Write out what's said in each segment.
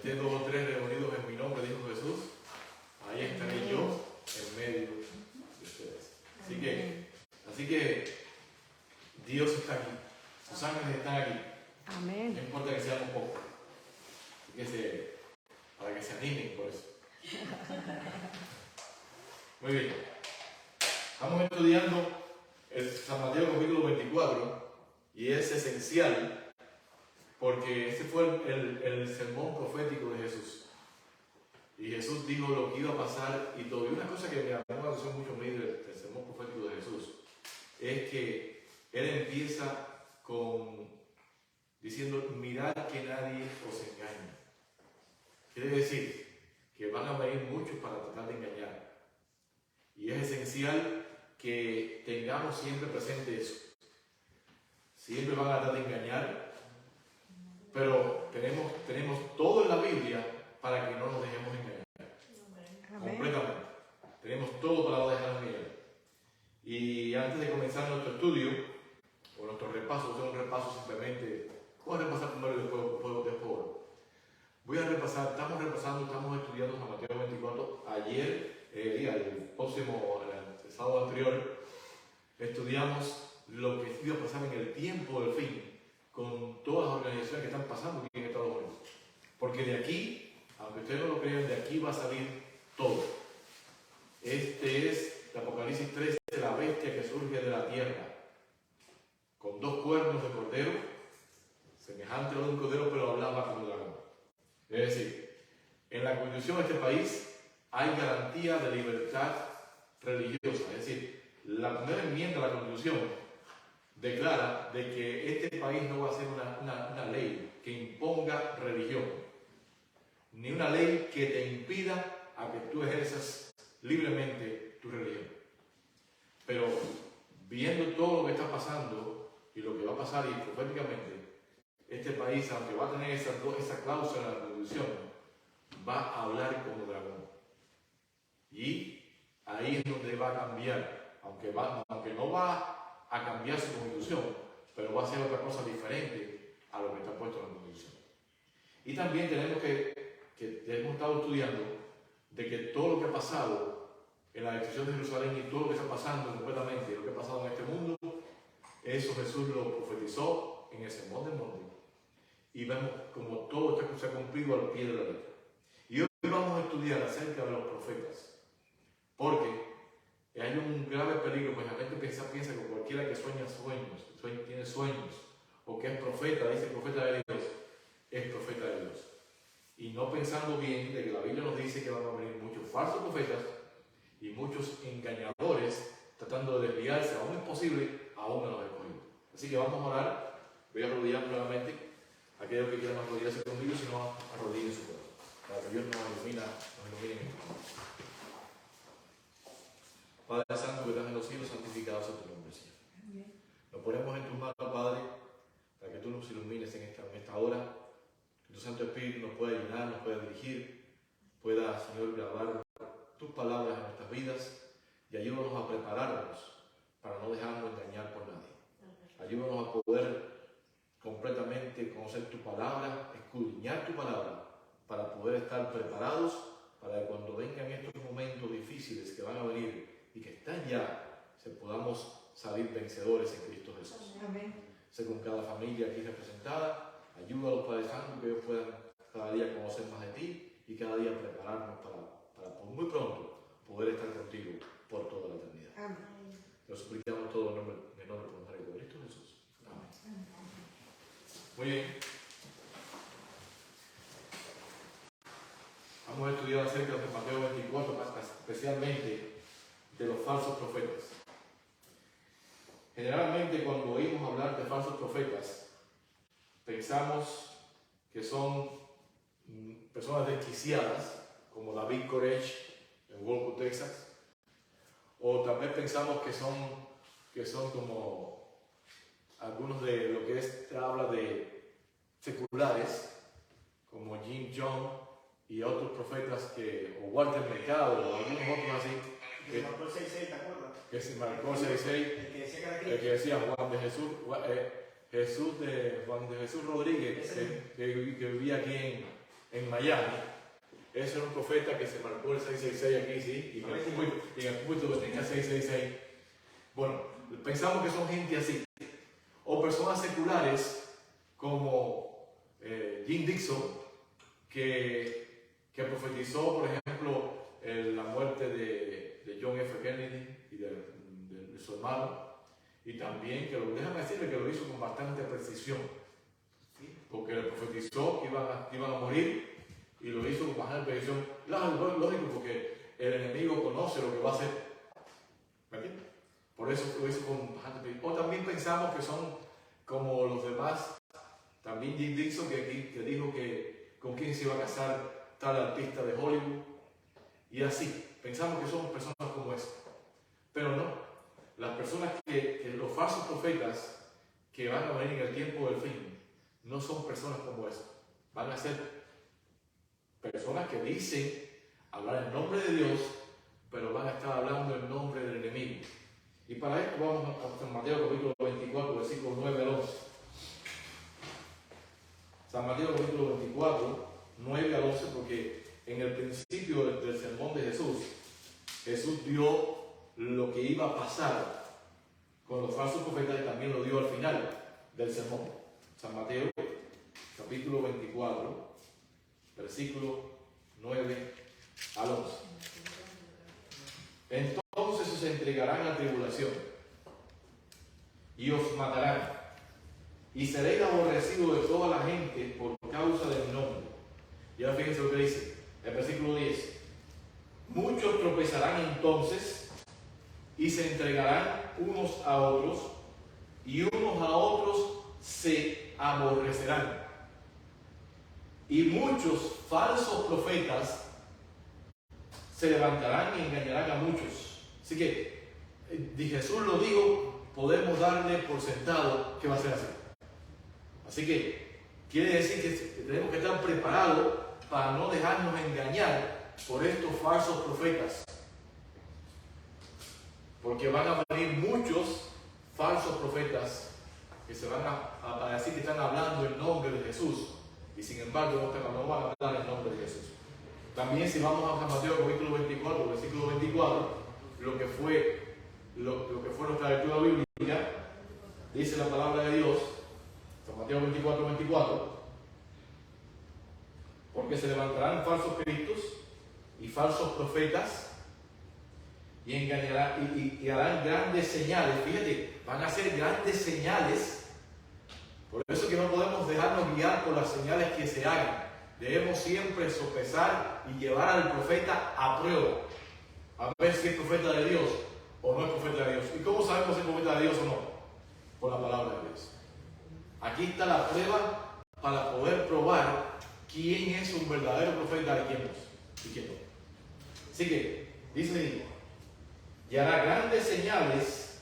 estén 2 o 3 reunidos en mi nombre, dijo Jesús, ahí estaré yo en medio de ustedes. Así que Dios está aquí, sus ángeles están aquí. Amén. No importa que seamos pocos, para que se animen por eso. Muy bien. Estamos estudiando el San Mateo capítulo 24 y es esencial porque este fue el sermón profético de Jesús. Y Jesús dijo lo que iba a pasar y todo. Y una cosa que me llamó la atención mucho a mí del sermón profético de Jesús es que Él empieza diciendo, mirad que nadie os engañe. Quiere decir que van a venir muchos para tratar de engañar. Y es esencial que tengamos siempre presente eso. Siempre van a tratar de engañar, pero tenemos todo en la Biblia para que no nos dejemos engañar. Amén. Completamente. Tenemos todo para no dejarnos engañar. Y antes de comenzar nuestro estudio, o nuestro repaso, hacer un repaso simplemente, voy a repasar primero y después. Voy a repasar, estamos estudiando San Mateo 24. Ayer, el sábado anterior, estudiamos lo que iba a pasar en el tiempo del fin con todas las organizaciones que están pasando aquí en Estados Unidos. Porque de aquí, aunque ustedes no lo crean, de aquí va a salir todo. Este es el Apocalipsis 13, la bestia que surge de la tierra, con 2 cuernos de cordero, semejante a un cordero, pero hablaba como un dragón. Es decir, en la Constitución de este país hay garantía de libertad religiosa. Es decir, la primera enmienda de la Constitución declara de que este país no va a ser una ley que imponga religión, ni una ley que te impida a que tú ejerzas libremente tu religión. Pero viendo todo lo que está pasando y lo que va a pasar y proféticamente, este país, aunque va a tener esa cláusula en la Constitución, va a hablar como dragón. Y ahí es donde va a cambiar, aunque no va a cambiar su Constitución, pero va a ser otra cosa diferente a lo que está puesto en la Constitución. Y también tenemos que hemos estado estudiando de que todo lo que ha pasado en la destrucción de Jerusalén y todo lo que está pasando completamente, lo que ha pasado en este mundo, eso Jesús lo profetizó en el Sermón del Monte. Y vemos como todo esto se ha cumplido al pie de la letra. Y hoy vamos a estudiar acerca de los profetas. Porque hay un grave peligro, pues la gente piensa que cualquiera que tiene sueños, o que es profeta, dice profeta de Dios, es profeta de Dios. Y no pensando bien de que la Biblia nos dice que van a venir muchos falsos profetas y muchos engañadores tratando de desviarse, aún es posible, aún a los escogidos. Así que vamos a orar, voy a arrodillar nuevamente. Aquellos que quieran arrodillarse conmigo, si no, arrodillen su cuerpo, para que Dios nos ilumine en esto. Padre Santo que estás en los cielos, santificado sea tu nombre, Señor. Amén. Nos ponemos en tus manos, Padre, para que tú nos ilumines en esta hora, que tu Santo Espíritu nos pueda llenar, nos pueda dirigir, pueda, Señor, grabar tus palabras en nuestras vidas y ayúdanos a prepararnos para no dejarnos engañar por nadie. Ayúdanos a poder completamente conocer tu palabra, escudriñar tu palabra, para poder estar preparados para que cuando vengan estos momentos difíciles que van a venir y que están ya, podamos salir vencedores en Cristo Jesús. Amén. Sé con cada familia aquí representada, ayuda a los Padres Santos que ellos puedan cada día conocer más de ti y cada día prepararnos para muy pronto poder estar contigo por toda la eternidad. Amén. Lo suplicamos todo en el nombre de Cristo Jesús. Amén. Muy bien. Vamos a estudiar acerca de Mateo 24, especialmente de los falsos profetas. Generalmente cuando oímos hablar de falsos profetas, pensamos que son personas desquiciadas, como David Koresh en Walco, Texas, o también pensamos que son como algunos de lo que habla de seculares, como Jim Jones y otros profetas o Walter Mercado o algunos otros así. Que se marcó el 6-6, ¿te acuerdas? Que se marcó el 6-6. El que decía Juan de Jesús, Juan de Jesús Rodríguez, que vivía aquí en Miami. Ese era un profeta que se marcó el 666 aquí, sí, y en el púlpito tenía 666. Bueno, pensamos que son gente así. O personas seculares como Jim Dixon, que profetizó, por ejemplo, la muerte de John F. Kennedy y de su hermano. Y también, déjame decirle que lo hizo con bastante precisión, porque le profetizó que iban a morir y lo hizo con bastante precisión. Lógico, porque el enemigo conoce lo que va a hacer. ¿Me entiendes? Por eso lo hizo con bastante precisión. O también pensamos que son como los demás. También Jim Dixon que dijo que con quién se iba a casar tal artista de Hollywood. Y así, pensamos que son personas como esa. Pero no. Las personas los falsos profetas que van a venir en el tiempo del fin, no son personas como esas. Van a ser personas que dicen hablar en nombre de Dios, pero van a estar hablando en nombre del enemigo. Y para esto vamos a San Mateo capítulo 24, versículos 9 al 11. San Mateo capítulo 24, 9 al 11, porque en el principio del sermón de Jesús dio lo que iba a pasar con los falsos profetas y también lo dio al final del sermón. San Mateo, capítulo 24, versículo 9 al 11. Entonces os entregarán a tribulación y os matarán y seréis aborrecidos de toda la gente por causa de mi nombre. Y ahora fíjense lo que dice el versículo 10. Muchos tropezarán entonces y se entregarán unos a otros, y unos a otros se aborrecerán. Y muchos falsos profetas se levantarán y engañarán a muchos. Así que, Jesús lo dijo, podemos darle por sentado que va a ser así. Así que, quiere decir que tenemos que estar preparados para no dejarnos engañar por estos falsos profetas. Porque van a venir muchos falsos profetas que se van a decir que están hablando en nombre de Jesús y sin embargo no van a hablar en nombre de Jesús. También si vamos a San Mateo capítulo 24, versículo 24, lo que fue nuestra lectura bíblica, dice la palabra de Dios, San Mateo 24, 24, porque se levantarán falsos cristos y falsos profetas y engañarán y harán grandes señales. Fíjate, van a hacer grandes señales. Por eso que no podemos dejarnos guiar por las señales que se hagan. Debemos siempre sopesar y llevar al profeta a prueba, a ver si es profeta de Dios o no es profeta de Dios. ¿Y cómo sabemos si es profeta de Dios o no? Por la palabra de Dios. Aquí está la prueba para poder probar quién es un verdadero profeta y quién no. Así que, dice, y hará grandes señales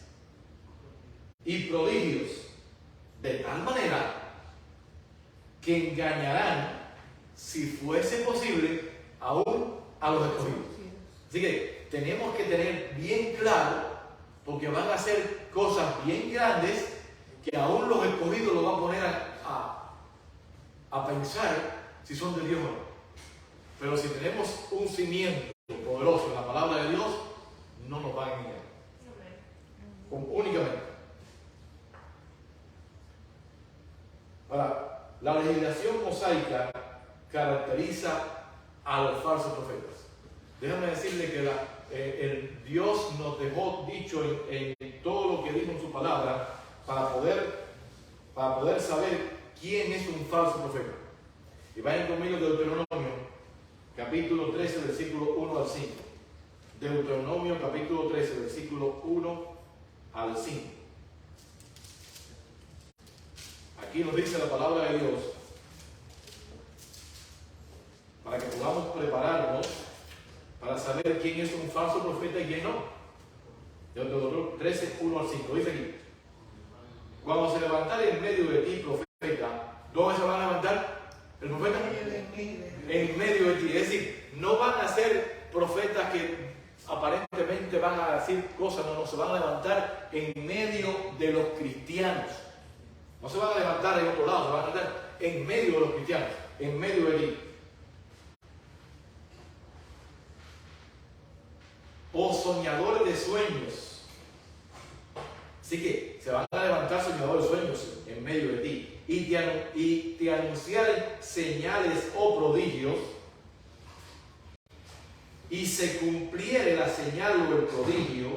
y prodigios de tal manera que engañarán, si fuese posible, aún a los escogidos. Así que tenemos que tener bien claro, porque van a hacer cosas bien grandes que aún los escogidos lo van a poner a pensar si son de Dios o no. Pero si tenemos un cimiento poderoso en la palabra de Dios, no nos van a engañar. Únicamente. Ahora, la legislación mosaica caracteriza a los falsos profetas. Déjame decirle que el Dios nos dejó dicho en todo lo que dijo en su palabra para poder saber quién es un falso profeta. Y vayan conmigo a Deuteronomio, capítulo 13, versículo 1 al 5. Deuteronomio capítulo 13, versículo 1 al 5. Aquí nos dice la palabra de Dios para que podamos prepararnos para saber quién es un falso profeta y quién no. Deuteronomio 13, 1 al 5. Dice aquí: cuando se levantare en medio de ti profeta, ¿dónde se va a levantar el profeta? En medio de ti. Es decir, no van a ser profetas que aparentemente van a decir cosas, no se van a levantar en medio de los cristianos. No se van a levantar en otro lado, se van a levantar en medio de los cristianos, en medio de ti. o soñadores de sueños. Así que se van a levantar soñadores de sueños en medio de ti y te anunciaren señales o prodigios, y se cumpliere la señal o el prodigio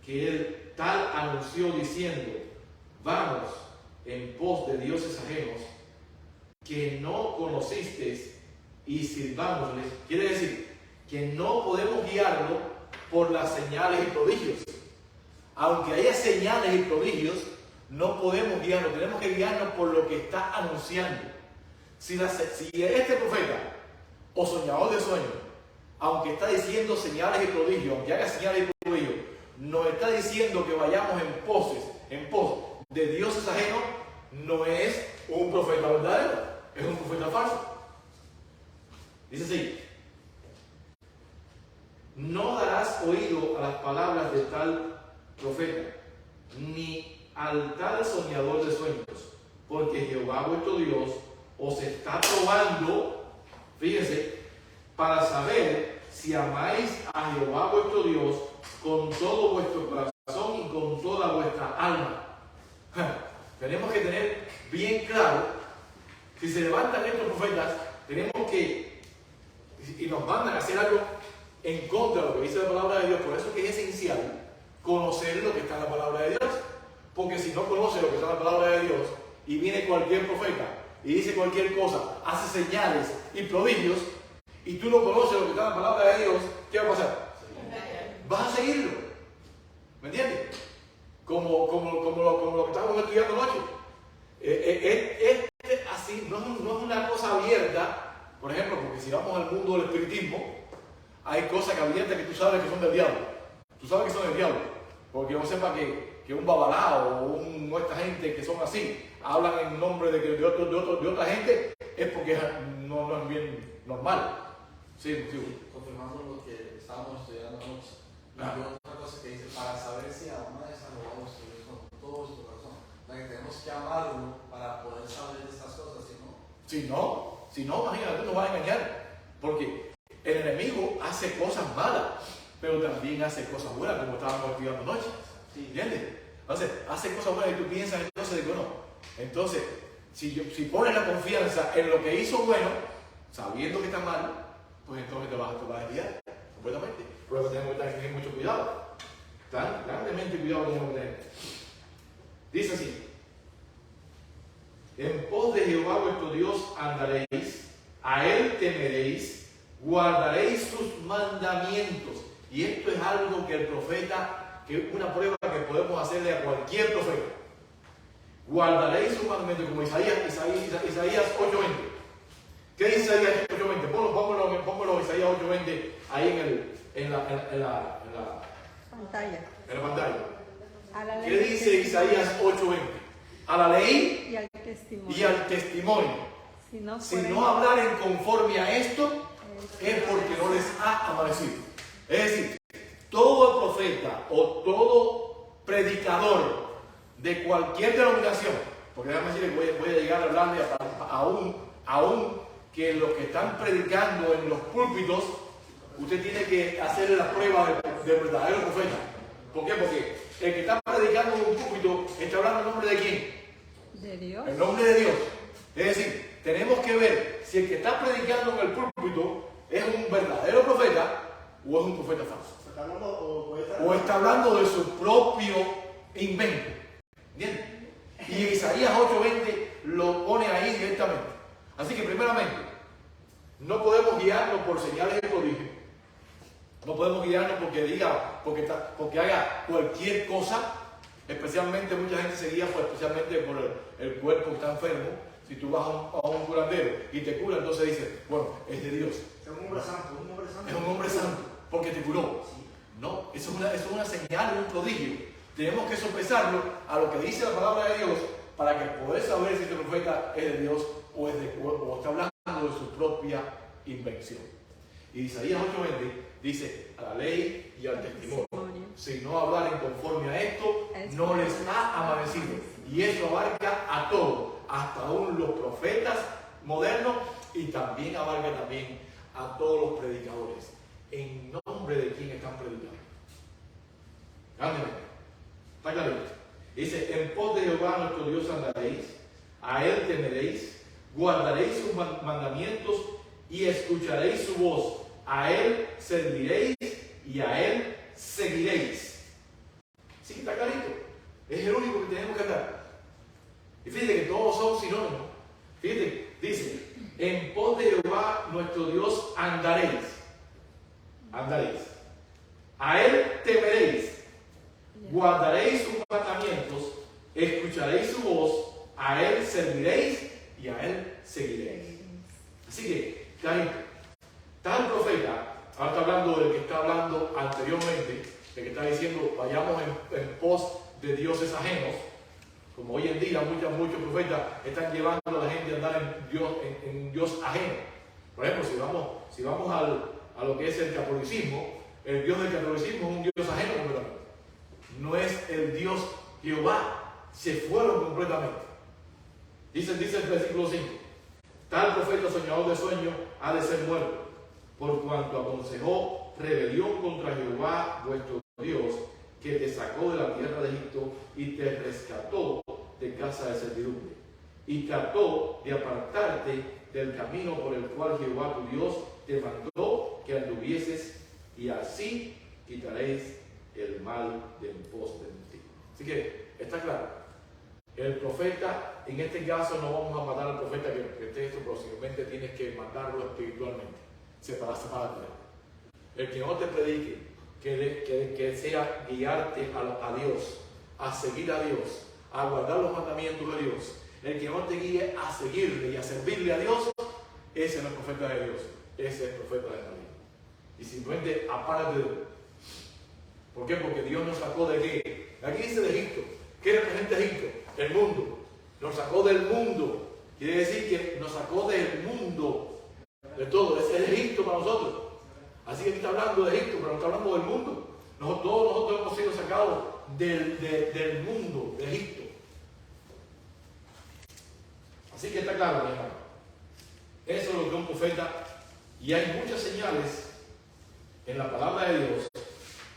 que el tal anunció diciendo: vamos en pos de dioses ajenos que no conocisteis y sirvámosles. Quiere decir que no podemos guiarlo por las señales y prodigios. Aunque haya señales y prodigios, no podemos guiarlo. Tenemos que guiarnos por lo que está anunciando. Si este profeta o soñador de sueños, aunque está diciendo señales y prodigios, aunque haga señales y prodigios, nos está diciendo que vayamos en pos de dioses ajenos, no es un profeta verdadero, es un profeta falso. Dice así: no darás oído a las palabras de tal profeta, ni al tal soñador de sueños, porque Jehová vuestro Dios os está probando, fíjense, para saber si amáis a Jehová vuestro Dios con todo vuestro corazón y con toda vuestra alma. Tenemos que tener bien claro, si se levantan estos profetas, tenemos que, y nos mandan a hacer algo en contra de lo que dice la palabra de Dios. Por eso es que es esencial conocer lo que está en la palabra de Dios, porque si no conoces lo que está en la palabra de Dios y viene cualquier profeta y dice cualquier cosa, hace señales y prodigios, y tú no conoces lo que está en la palabra de Dios, ¿qué va a pasar? Vas a seguirlo. ¿Me entiendes? Como lo que estamos estudiando anoche. Así, no es una cosa abierta. Por ejemplo, porque si vamos al mundo del espiritismo, hay cosas que abiertas que tú sabes que son del diablo. Tú sabes que son del diablo. Porque no sepa que un babalao o esta gente que son así, hablan en nombre de otra gente, es porque no es bien normal. Sí. Confirmando lo que estábamos estudiando anoche. Y otra cosa que dice: para saber si amáis a Jehová vuestro Dios con todo vuestro corazón. O sea, que tenemos que amarlo para poder saber de estas cosas. Si no, imagínate, tú nos vas a engañar. Porque el enemigo hace cosas malas, pero también hace cosas buenas, como estábamos estudiando anoche. ¿Entiendes? Entonces, hace cosas buenas y tú piensas entonces de que no. Entonces, si pones la confianza en lo que hizo bueno, sabiendo que está mal, pues entonces te vas a desviar completamente. Por eso tenemos que tener mucho cuidado. Grandemente cuidado tenemos que tener. Dice así: en pos de Jehová vuestro Dios andaréis, a él temeréis, guardaréis sus mandamientos. Y esto es algo que el profeta, que es una prueba que podemos hacerle a cualquier profeta. Guardaréis sus mandamientos, como Isaías 8:20. ¿Qué dice Isaías 8:20? Póngalo Isaías 8:20 ahí en la pantalla. ¿Qué dice Isaías 8:20? A la ley y al testimonio. Si no hablaren conforme a esto, es porque no les ha amanecido. Es decir, todo profeta o todo predicador de cualquier denominación, porque déjame decirle que voy a llegar a hablarle aún que los que están predicando en los púlpitos, usted tiene que hacerle la prueba del verdadero profeta. ¿Por qué? Porque el que está predicando en un púlpito está hablando en nombre de quién? De Dios. En nombre de Dios. Es decir, tenemos que ver si el que está predicando en el púlpito es un verdadero profeta o es un profeta falso. O está hablando de su propio invento. ¿Entiendes? Y Isaías 8:20 lo pone ahí directamente. Así que primeramente, no podemos guiarnos por señales de prodigio. No podemos guiarnos porque haga cualquier cosa. Especialmente mucha gente se guía especialmente por el cuerpo que está enfermo. Si tú vas a un curandero y te cura, entonces dices, bueno, es de Dios. Es un hombre santo, Es un hombre santo porque te curó. Sí. No, eso es una señal, un prodigio. Tenemos que sopesarlo a lo que dice la palabra de Dios para que poder saber si este profeta es de Dios o está hablando de su propia invención. Y Isaías 8:20 dice: a la ley y al testimonio. Si no hablaren conforme a esto, no les ha amanecido. Y eso abarca a todos, hasta aún los profetas modernos, y también abarca a todos los predicadores. En nombre nombre de quien están predicando. Grandemente. Está clarito. Dice, en pos de Jehová nuestro Dios andaréis, a él temeréis, guardaréis sus mandamientos y escucharéis su voz. A él serviréis y a él seguiréis. Así que está clarito. Es el único que tenemos que andar. Y fíjate que todos son sinónimos. Fíjate, dice, en pos de Jehová nuestro Dios andaréis. Andaréis. A él temeréis. Guardaréis sus mandamientos. Escucharéis su voz. A él serviréis y a él seguiréis. Así que, clarito. Está el profeta, ahora está hablando del que está hablando anteriormente, de que está diciendo vayamos en pos de dioses ajenos, como hoy en día muchos profetas están llevando a la gente a andar en Dios ajeno. Por ejemplo, si vamos a lo que es el catolicismo, el Dios del catolicismo es un Dios ajeno completamente. No es el Dios Jehová, se fueron completamente. Dice el versículo 5, tal profeta soñador de sueño ha de ser muerto, por cuanto aconsejó rebelión contra Jehová vuestro Dios, que te sacó de la tierra de Egipto y te rescató de casa de servidumbre, y trató de apartarte del camino por el cual Jehová tu Dios te mandó que anduvieses, y así quitaréis el mal de en pos de ti. Así que está claro, el profeta, en este caso no vamos a matar al profeta que esté esto, próximamente tienes que matarlo espiritualmente. Separate. El que no te predique, que sea guiarte a Dios, a seguir a Dios, a guardar los mandamientos de Dios. El que no te guíe a seguirle y a servirle a Dios, ese no es profeta de Dios, ese es profeta de David. Y simplemente apárate de él. ¿Por qué? Porque Dios nos sacó de qué? Aquí dice de Egipto. ¿Qué representa Egipto? El mundo. Nos sacó del mundo. Quiere decir que nos sacó del mundo. De todo, es Egipto para nosotros. Así que aquí está hablando de Egipto, pero no está hablando del mundo. Todos nosotros hemos sido sacados del mundo, de Egipto. Así que está claro, mi hermano. Eso es lo que un profeta, y hay muchas señales en la palabra de Dios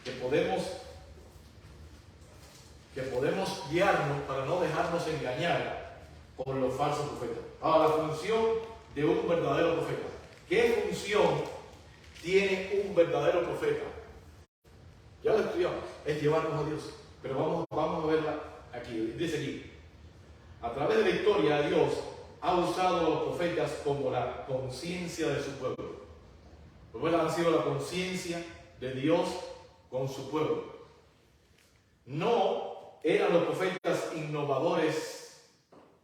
que podemos guiarnos para no dejarnos engañar por los falsos profetas. Ahora, la función de un verdadero profeta. ¿Qué función tiene un verdadero profeta? Ya lo estudiamos, es llevarnos a Dios. Pero vamos a verla aquí. Dice aquí, a través de la historia, Dios ha usado a los profetas como la conciencia de su pueblo. Los profetas han sido la conciencia de Dios con su pueblo. No eran los profetas innovadores,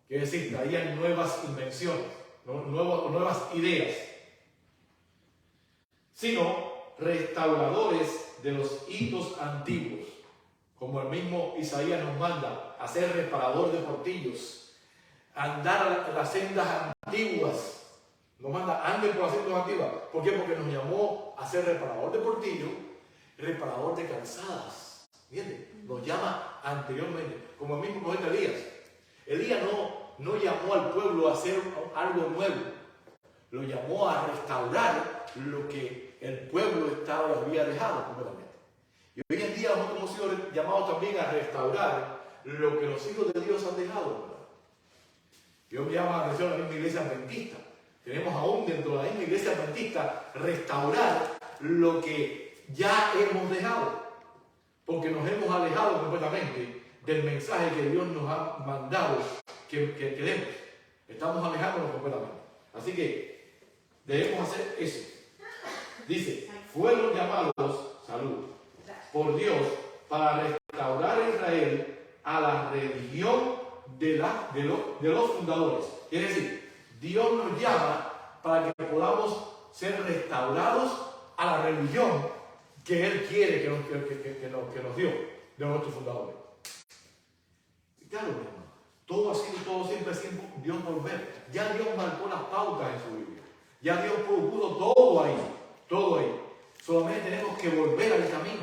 que es decir, traían nuevas invenciones, nuevas ideas, sino restauradores de los hitos antiguos, como el mismo Isaías nos manda a ser reparador de portillos, andar a las sendas antiguas, nos manda anden por las sendas antiguas. ¿Por qué? Porque nos llamó a ser reparador de portillos, reparador de calzadas. ¿Entiendes? Nos llama anteriormente, como el mismo profeta Elías. Elías no llamó al pueblo a hacer algo nuevo, lo llamó a restaurar lo que el pueblo había dejado completamente. Y hoy en día nosotros hemos sido llamados también a restaurar lo que los hijos de Dios han dejado, ¿verdad? Yo me llamo la atención a la misma iglesia adventista. Tenemos aún dentro de la misma iglesia adventista restaurar lo que ya hemos dejado, porque nos hemos alejado completamente del mensaje que Dios nos ha mandado que demos. Estamos alejándonos completamente. Así que debemos hacer eso. Dice, fueron llamados, salud, por Dios para restaurar a Israel a la religión de los fundadores. Es decir, Dios nos llama para que podamos ser restaurados a la religión que Él quiere que nos dio de nuestros fundadores. Claro, mi hermano, todo siempre Dios volver. Ya Dios marcó las pautas en su Biblia. Ya Dios puso todo ahí. Solamente tenemos que volver al camino.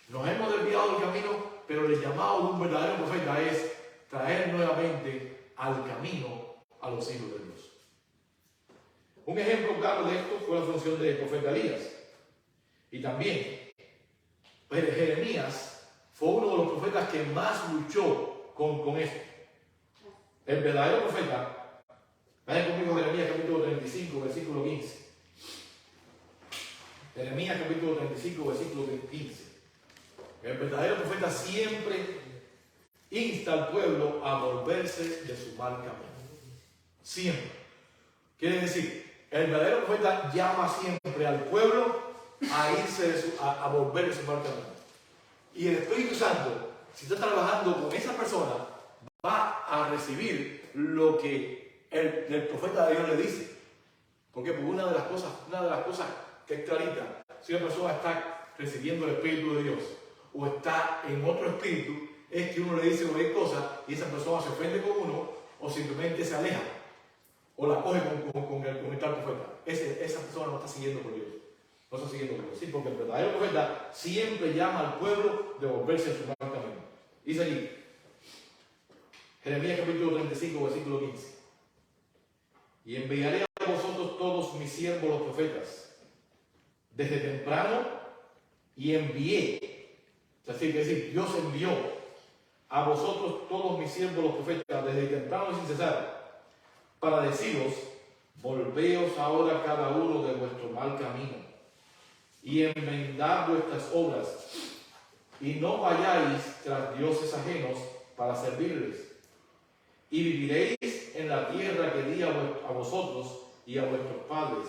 Nos hemos desviado del camino, pero el llamado de un verdadero profeta es traer nuevamente al camino a los hijos de Dios. Un ejemplo claro de esto fue la función del profeta Elías. Y también, Jeremías fue uno de los profetas que más luchó con esto. El verdadero profeta, vayan conmigo Jeremías capítulo 35, versículo 15. Jeremías capítulo 35, versículo 15. El verdadero profeta siempre insta al pueblo a volverse de su mal camino. Siempre. Quiere decir, el verdadero profeta llama siempre al pueblo a irse a volver de su mal camino. Y el Espíritu Santo, si está trabajando con esa persona, va a recibir lo que el profeta de Dios le dice. ¿Por qué? Porque una de las cosas que es clarita, si una persona está recibiendo el Espíritu de Dios o está en otro espíritu, es que uno le dice cualquier cosa y esa persona se ofende con uno o simplemente se aleja o la coge con el tal profeta. Esa persona no está siguiendo por Dios. No está siguiendo por Dios. Sí, porque el verdadero profeta siempre llama al pueblo de volverse a su mal camino. Dice allí, Jeremías capítulo 35, versículo 15. Y enviaré a vosotros todos mis siervos los profetas, desde temprano, y envié. Es decir, Dios envió a vosotros todos mis siervos los profetas, desde temprano sin cesar, para deciros, volveos ahora cada uno de vuestro mal camino, y enmendad vuestras obras, y no vayáis tras dioses ajenos para servirles, y viviréis en la tierra que di a vosotros y a vuestros padres,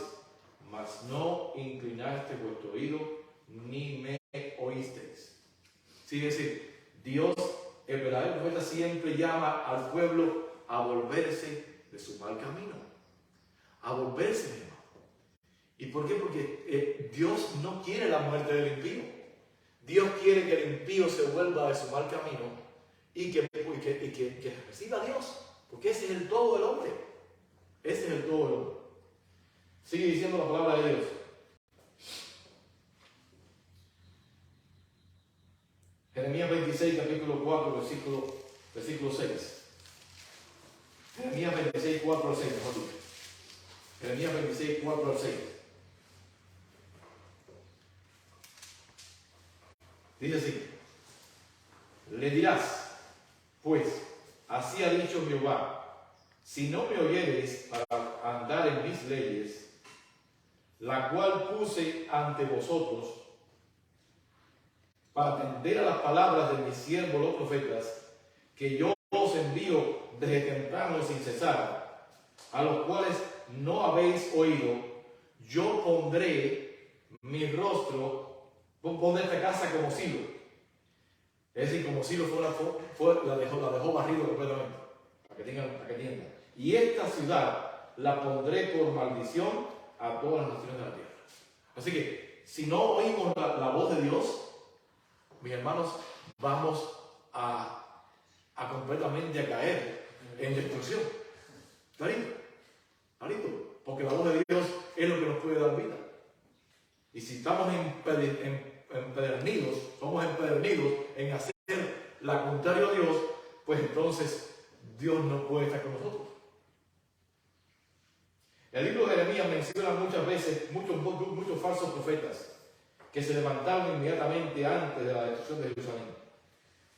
mas no inclinasteis vuestro oído, ni me oísteis. Sí, es decir, Dios, el verdadero profeta, siempre llama al pueblo a volverse de su mal camino. A volverse, mi hermano. ¿Y por qué? Porque Dios no quiere la muerte del impío. Dios quiere que el impío se vuelva de su mal camino y que reciba a Dios. Porque ese es el todo del hombre. Ese es el todo del hombre. Sigue diciendo la palabra de Dios. Jeremías 26, capítulo 4, versículo 6. Jeremías 26, 4 al 6, mejor dicho. Jeremías 26, 4 al 6. Dice así: le dirás, pues, así ha dicho Jehová, si no me oyereis para andar en mis leyes, la cual puse ante vosotros, para atender a las palabras de mis siervos los profetas, que yo os envío desde temprano sin cesar, a los cuales no habéis oído, yo pondré mi rostro, pondré esta casa como Silo. Es decir, como Silo la dejó barrido completamente, para que tiendan. Y esta ciudad la pondré por maldición a todas las naciones de la tierra. Así que, si no oímos la voz de Dios, mis hermanos, vamos a completamente a caer en destrucción. Clarito. Porque la voz de Dios es lo que nos puede dar vida. Y si estamos empedernidos, somos empedernidos en hacer la contraria a Dios, pues entonces Dios no puede estar con nosotros. El libro de Jeremías menciona muchas veces muchos falsos profetas que se levantaron inmediatamente antes de la destrucción de Jerusalén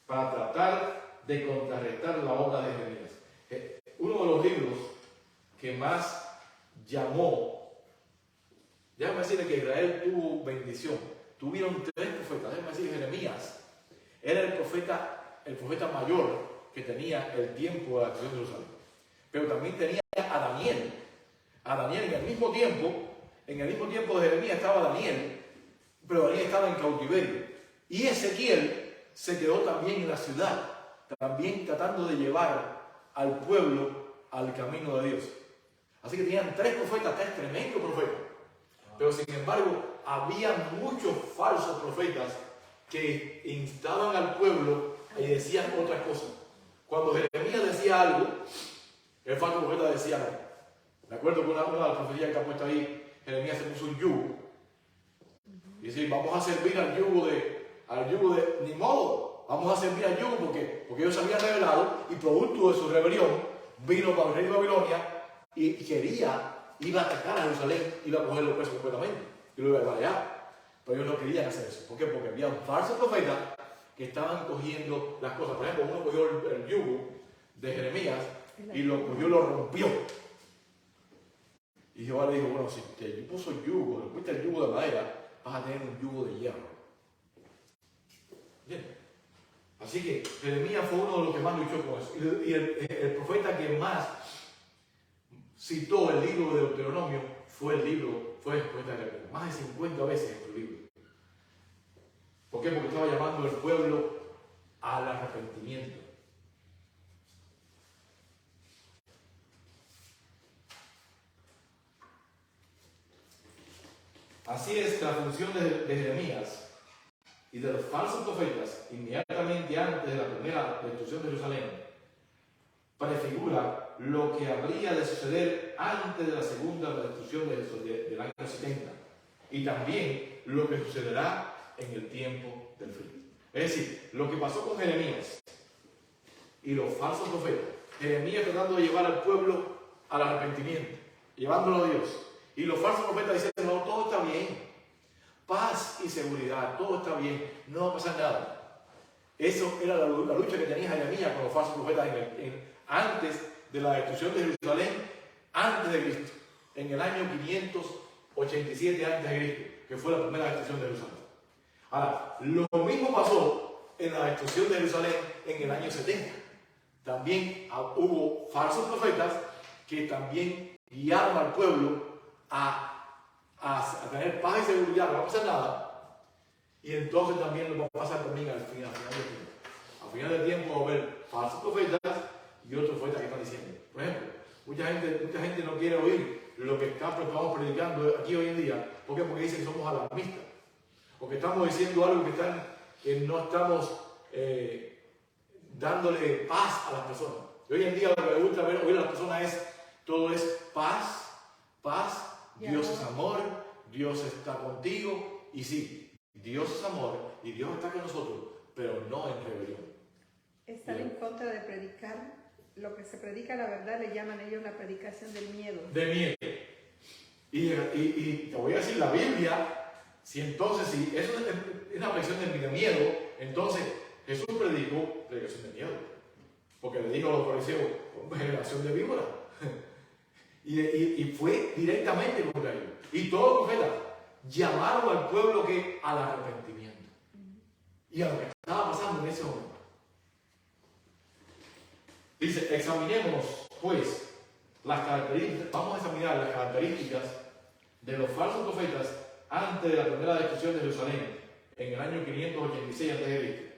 para tratar de contrarrestar la obra de Jeremías. Uno de los libros que más llamó, déjame decirle que Israel tuvo bendición. Tuvieron 3 profetas. Déjame decir que Jeremías era el profeta mayor que tenía el tiempo de la destrucción de Jerusalén. Pero también tenía a Daniel. A Daniel en el mismo tiempo de Jeremías estaba Daniel, pero Daniel estaba en cautiverio. Y Ezequiel se quedó también en la ciudad, también tratando de llevar al pueblo al camino de Dios. Así que tenían 3 profetas, 3 tremendos profetas. Pero sin embargo, había muchos falsos profetas que instaban al pueblo y decían otras cosas. Cuando Jeremías decía algo, el falso profeta decía no. Me acuerdo que una de las profecías que ha puesto ahí, Jeremías se puso un yugo. Y dice, vamos a servir al yugo de ni modo, vamos a servir al yugo porque ellos se habían rebelado y producto de su rebelión vino para el rey de Babilonia y iba a atacar a Jerusalén, iba a cogerlo preso completamente y lo iba a llevar allá. Pero ellos no querían hacer eso. ¿Por qué? Porque había un falso profeta que estaban cogiendo las cosas. Por ejemplo, uno cogió el yugo de Jeremías y lo cogió y lo rompió. Y Jehová le dijo, bueno, si te puso el yugo, le pusiste el yugo de madera, vas a tener un yugo de hierro. Bien. Así que Jeremías fue uno de los que más luchó con eso. Y el profeta que más citó el libro de Deuteronomio fue el profeta Jeremías. Más de 50 veces en su libro. ¿Por qué? Porque estaba llamando al pueblo al arrepentimiento. Así es que la función de Jeremías y de los falsos profetas, inmediatamente antes de la primera destrucción de Jerusalén, prefigura lo que habría de suceder antes de la segunda destrucción del año 70 y también lo que sucederá en el tiempo del fin. Es decir, lo que pasó con Jeremías y los falsos profetas, Jeremías tratando de llevar al pueblo al arrepentimiento, llevándolo a Dios, y los falsos profetas diciendo, no, todo está bien, paz y seguridad, todo está bien, no va a pasar nada. Eso era la lucha que tenía Jeremías con los falsos profetas antes de la destrucción de Jerusalén, antes de Cristo, en el año 587 antes de Cristo, que fue la primera destrucción de Jerusalén. Ahora, lo mismo pasó en la destrucción de Jerusalén en el año 70. También hubo falsos profetas que también guiaron al pueblo a tener paz y seguridad, no va a pasar nada. Y entonces también lo va a pasar también al final del tiempo. Al final del tiempo va a haber falsos profetas y otros profetas que están diciendo. Por ejemplo, mucha gente no quiere oír lo que estamos predicando aquí hoy en día. ¿Por qué? Porque dicen que somos alarmistas. Porque estamos diciendo algo que no estamos dándole paz a las personas. Y hoy en día lo que me gusta oír a las personas es, todo es paz, Dios es amor, Dios está contigo. Y sí, Dios es amor y Dios está con nosotros, pero no en rebelión. Están en contra de predicar. Lo que se predica, la verdad, le llaman ellos la predicación del miedo. De miedo. Y te voy a decir, la Biblia, si eso es una predicación de miedo, entonces Jesús predicó predicación de miedo. Porque le dijo a los fariseos, generación de víboras. y fue directamente contra ellos. Y todos los profetas llamaron al pueblo al arrepentimiento. Y a lo que estaba pasando en ese momento. Dice, examinemos pues las características, vamos a examinar las características de los falsos profetas antes de la primera destrucción de Jerusalén, en el año 586 a.C.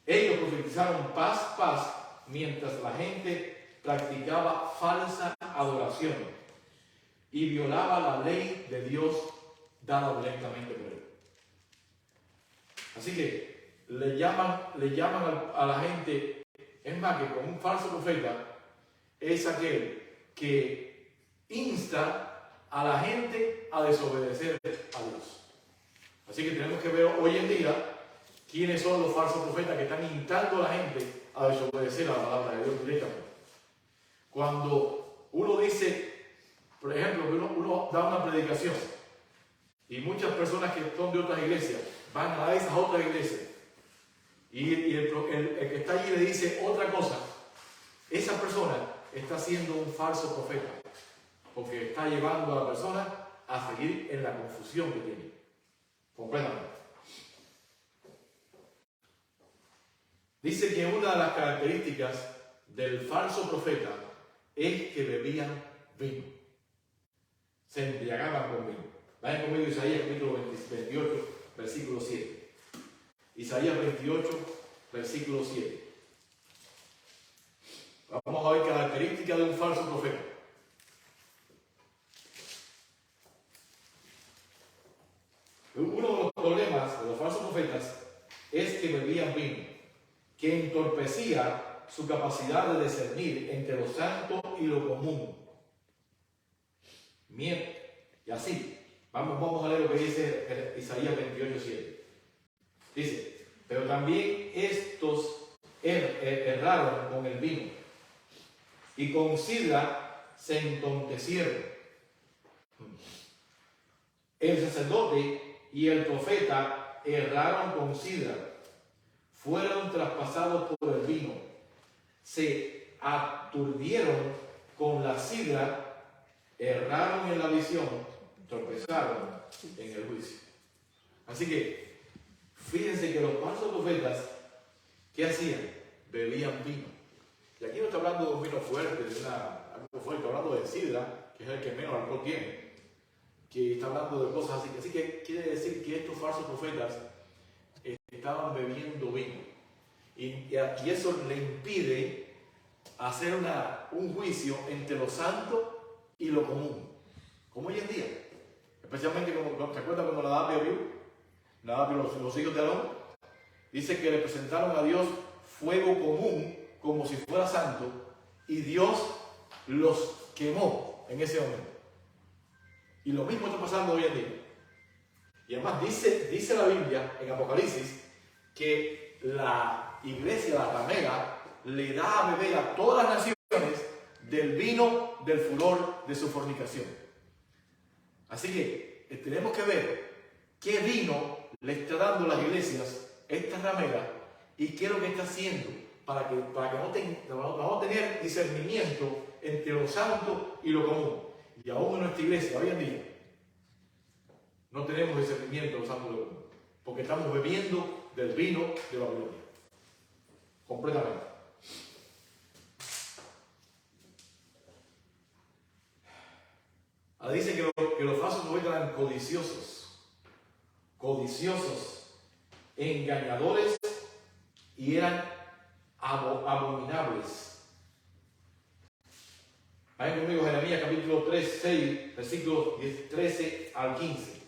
Ellos profetizaron paz, mientras la gente practicaba falsa adoración y violaba la ley de Dios dada directamente por él. Así que le llaman a la gente. Es más, que con un falso profeta es aquel que insta a la gente a desobedecer a Dios. Así que tenemos que ver hoy en día quiénes son los falsos profetas que están instando a la gente a desobedecer a la palabra de Dios directamente. Cuando uno dice, por ejemplo, que uno da una predicación y muchas personas que son de otras iglesias van a esas otras iglesias y el que está allí le dice otra cosa, esa persona está siendo un falso profeta, porque está llevando a la persona a seguir en la confusión que tiene, completamente. Dice que una de las características del falso profeta es que bebían vino, se embriagaban con vino. Vayan conmigo a Isaías capítulo 28, versículo 7. Isaías 28, versículo 7. Vamos a ver características de un falso profeta. Uno de los problemas de los falsos profetas es que bebían vino, que entorpecía su capacidad de discernir entre lo santo y lo común. Miente. Y así, vamos a leer lo que dice Isaías 28, 7. Dice, pero también estos erraron con el vino y con sidra se entontecieron. El sacerdote y el profeta erraron con sidra, fueron traspasados por el vino, se aturdieron con la sidra, erraron en la visión, tropezaron en el juicio. Así que fíjense que los falsos profetas, ¿qué hacían? Bebían vino. Y aquí no está hablando de un vino fuerte, de algo fuerte, está hablando de sidra, que es el que menos alcohol tiene, que está hablando de cosas así. Así que quiere decir que estos falsos profetas estaban bebiendo vino. Y eso le impide hacer un juicio entre lo santo y lo común, como hoy en día. Especialmente, ¿se acuerdan cuando Nadab y los hijos de Aarón? Dice que le presentaron a Dios fuego común como si fuera santo, y Dios los quemó en ese momento. Y lo mismo está pasando hoy en día. Y además dice la Biblia en Apocalipsis que la iglesia, la ramera, le da a beber a todas las naciones del vino del furor de su fornicación. Así que tenemos que ver qué vino le está dando las iglesias esta ramera y qué es lo que está haciendo para que vamos a tener discernimiento entre lo santo y lo común. Y aún en nuestra iglesia, hoy en día, no tenemos discernimiento de lo santo y lo común, porque estamos bebiendo del vino de Babilonia. Completamente. Ahora dice que los falsos profetas eran codiciosos, engañadores y eran abominables. Vayan conmigo Jeremías capítulo 6, versículos 13 al 15.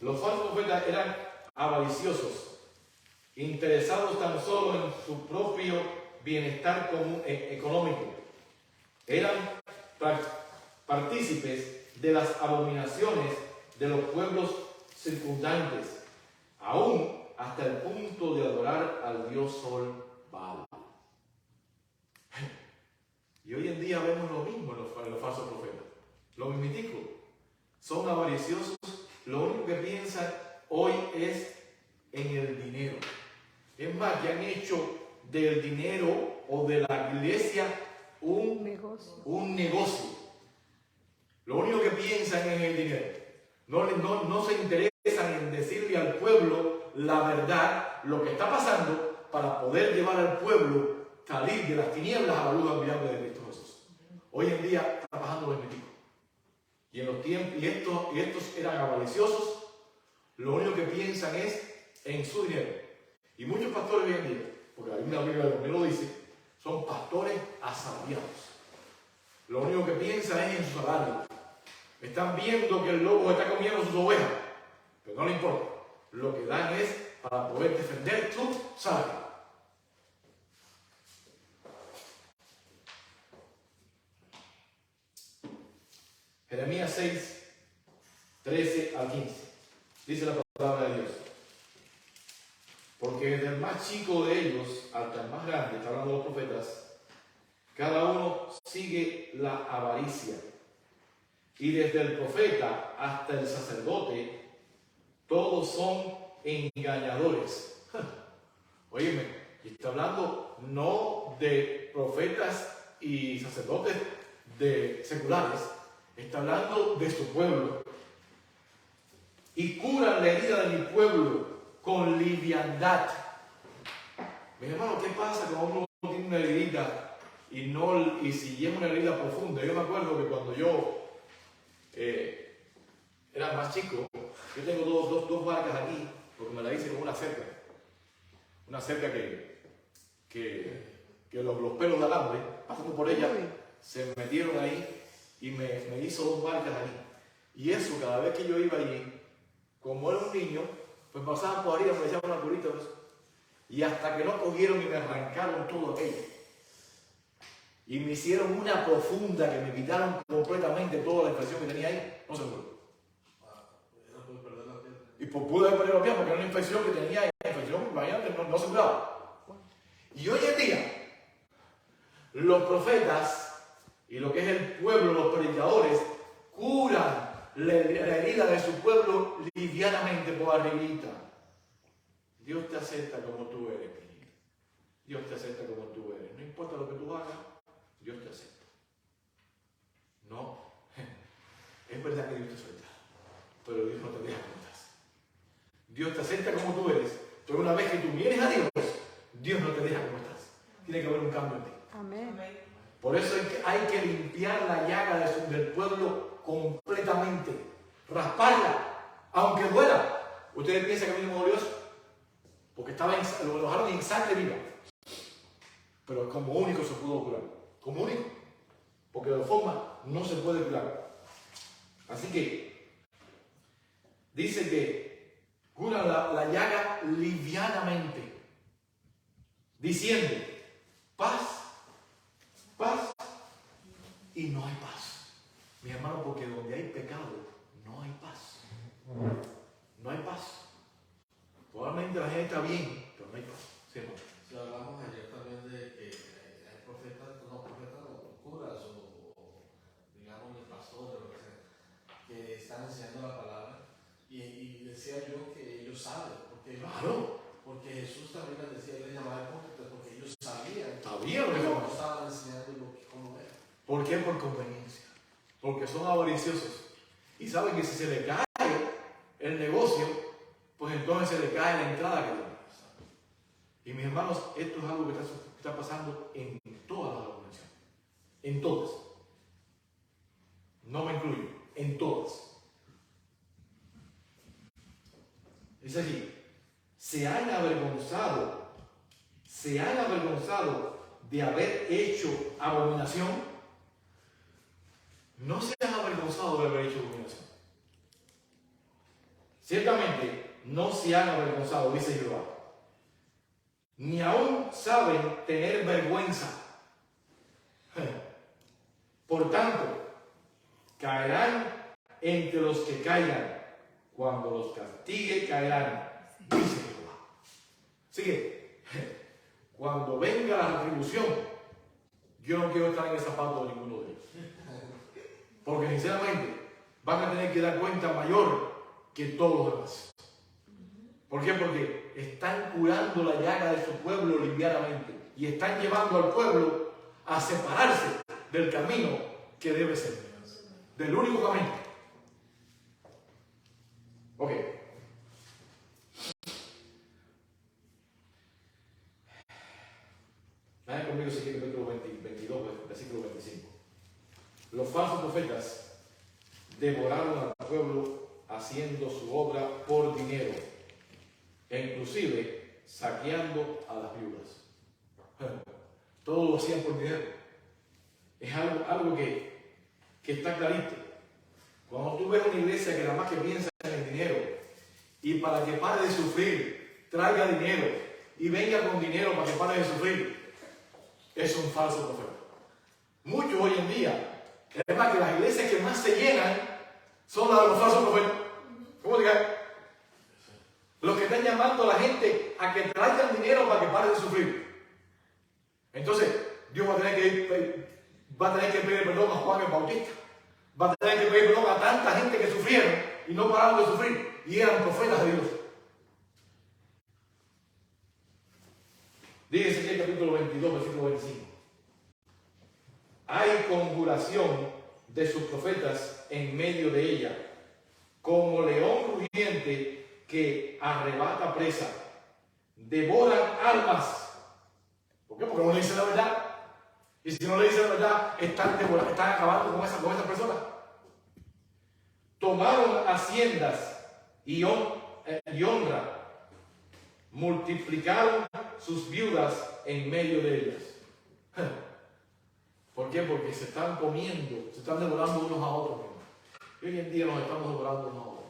Los falsos profetas eran avariciosos, interesados tan solo en su propio bienestar económico. Eran partícipes de las abominaciones de los pueblos circundantes, aún hasta el punto de adorar al dios Sol Baal. Y hoy en día vemos lo mismo en los falsos profetas. Lo mismitico. Son avariciosos. Lo único que piensan hoy es en el dinero. Es más, que han hecho del dinero o de la iglesia un negocio. Lo único que piensan es en el dinero. No se interesan en decirle al pueblo la verdad, lo que está pasando, para poder llevar al pueblo salir de las tinieblas a la luz admirable de Cristo Jesús. Hoy en día está pasando lo mismo. Y en los tiempos, y estos eran avariciosos, lo único que piensan es en su dinero. Y muchos pastores hoy en día, porque hay una Biblia que lo dice, son pastores asalariados. Lo único que piensan es en su salario. Están viendo que el lobo está comiendo sus ovejas, pero no le importa. Lo que dan es para poder defender su salario. Jeremías 6, 13 al 15. Dice la palabra de Dios. Porque desde el más chico de ellos hasta el más grande, está hablando de los profetas, cada uno sigue la avaricia. Y desde el profeta hasta el sacerdote, todos son engañadores. Óyeme, está hablando no de profetas y sacerdotes seculares, está hablando de su pueblo. Y curan la herida de mi pueblo con liviandad. Mi hermano, ¿qué pasa cuando uno tiene una herida y si es una herida profunda? Yo me acuerdo que cuando yo era más chico, yo tengo dos marcas aquí, porque me la hice con una cerca que los pelos de alambre, pasando por ella, se metieron ahí y me hizo dos marcas ahí. Y eso, cada vez que yo iba allí, como era un niño, pues pasaban por arriba, me echaban una curita de eso. Y hasta que no cogieron y me arrancaron todo aquello. Y me hicieron una profunda que me quitaron completamente toda la infección que tenía ahí. No se murió. Y pude haber perdido la pierna porque era una infección que tenía ahí. La infección, imagínate, no se curaba. Y hoy en día, los profetas y lo que es el pueblo, los predicadores, curan la herida de su pueblo livianamente por arribita. Dios te acepta como tú eres, mi hija. Dios te acepta como tú eres. No importa lo que tú hagas, Dios te acepta. No, es verdad que Dios te suelta, pero Dios no te deja como estás. Dios te acepta como tú eres, pero una vez que tú vienes a Dios, Dios no te deja como estás. Tiene que haber un cambio en ti. Amén. Por eso hay que limpiar la llaga del pueblo completamente, rasparla, aunque duela. ¿Ustedes piensan que a mí no me dolió eso? Porque lo dejaron en sangre viva. Pero como único se pudo curar. Como único. Porque de forma no se puede curar. Así que dice que curan la llaga livianamente, diciendo paz, paz, y no hay paz. Mi hermano, porque donde hay pecado no hay paz. No hay paz. Probablemente la gente está bien, pero no hay paz. ¿Sí, hermano? Si hablamos ayer también de que hay profetas, no curas o digamos pastores o lo que sea, que están enseñando la palabra y decía yo que ellos saben, Claro. porque Jesús también les decía, les llamaba hipócritas, porque ellos sabían Sabían lo que cómo estaban enseñando cómo era. ¿Por qué? Por conveniencia. Porque son avariciosos. Y saben que si se les cae el negocio, pues entonces se les cae la entrada que tienen. Y mis hermanos, esto es algo que está pasando en todas las organizaciones. En todas. No me incluyo. En todas. Es así. Se han avergonzado de haber hecho abominación. No se han avergonzado de haber hecho abominación. Ciertamente no se han avergonzado, dice Jehová. Ni aún saben tener vergüenza. Por tanto, caerán entre los que caigan. Cuando los castigue, caerán, dice Jehová. Así que, cuando venga la retribución, yo no quiero estar en el zapato de ninguno de ellos. Porque sinceramente, van a tener que dar cuenta mayor que todos los demás. ¿Por qué? Porque están curando la llaga de su pueblo livianamente y están llevando al pueblo a separarse del camino que debe ser, del único camino. Ok. Vayan conmigo si quieren, capítulo 22, versículo 25. Los falsos profetas devoraron al pueblo haciendo su obra por dinero, e inclusive saqueando a las viudas. Todo lo hacían por dinero. Es algo que está clarito. Cuando tú ves una iglesia que nada más que piensa en el dinero y para que pare de sufrir traiga dinero y venga con dinero para que pare de sufrir, es un falso profeta. Muchos hoy en día, además que las iglesias que más se llenan son las de los falsos profetas. ¿Cómo diga? Los que están llamando a la gente a que traigan dinero para que pare de sufrir. Entonces, Dios va a tener que pedir perdón a Juan el Bautista. Va a tener que pedir perdón a tanta gente que sufrieron y no pararon de sufrir y eran profetas de Dios. Dice aquí el capítulo 22, versículo 25. Hay conjuración de sus profetas en medio de ella, como león rugiente que arrebata presa, devoran almas. ¿Por qué? Porque no le dicen la verdad. Y si no le dicen la verdad, están acabando con esas personas. Tomaron haciendas y honra, multiplicaron sus viudas en medio de ellas. ¿Por qué? Porque se están comiendo, se están devorando unos a otros. Y hoy en día nos estamos devorando unos a otros.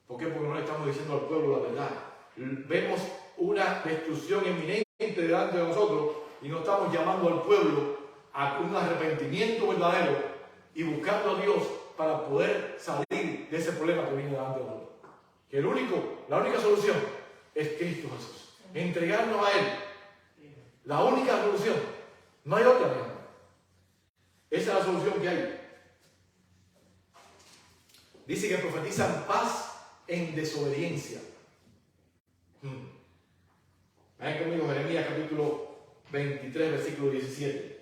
¿Por qué? Porque no le estamos diciendo al pueblo la verdad. Vemos una destrucción inminente delante de nosotros y no estamos llamando al pueblo a un arrepentimiento verdadero y buscando a Dios para poder salir de ese problema que viene delante de nosotros. Que la única solución es Cristo Jesús. Entregarnos a Él. La única solución. No hay otra, mi hermano. Esa es la solución que hay. Dice que profetizan paz en desobediencia. Vayan conmigo, Jeremías capítulo 23, versículo 17.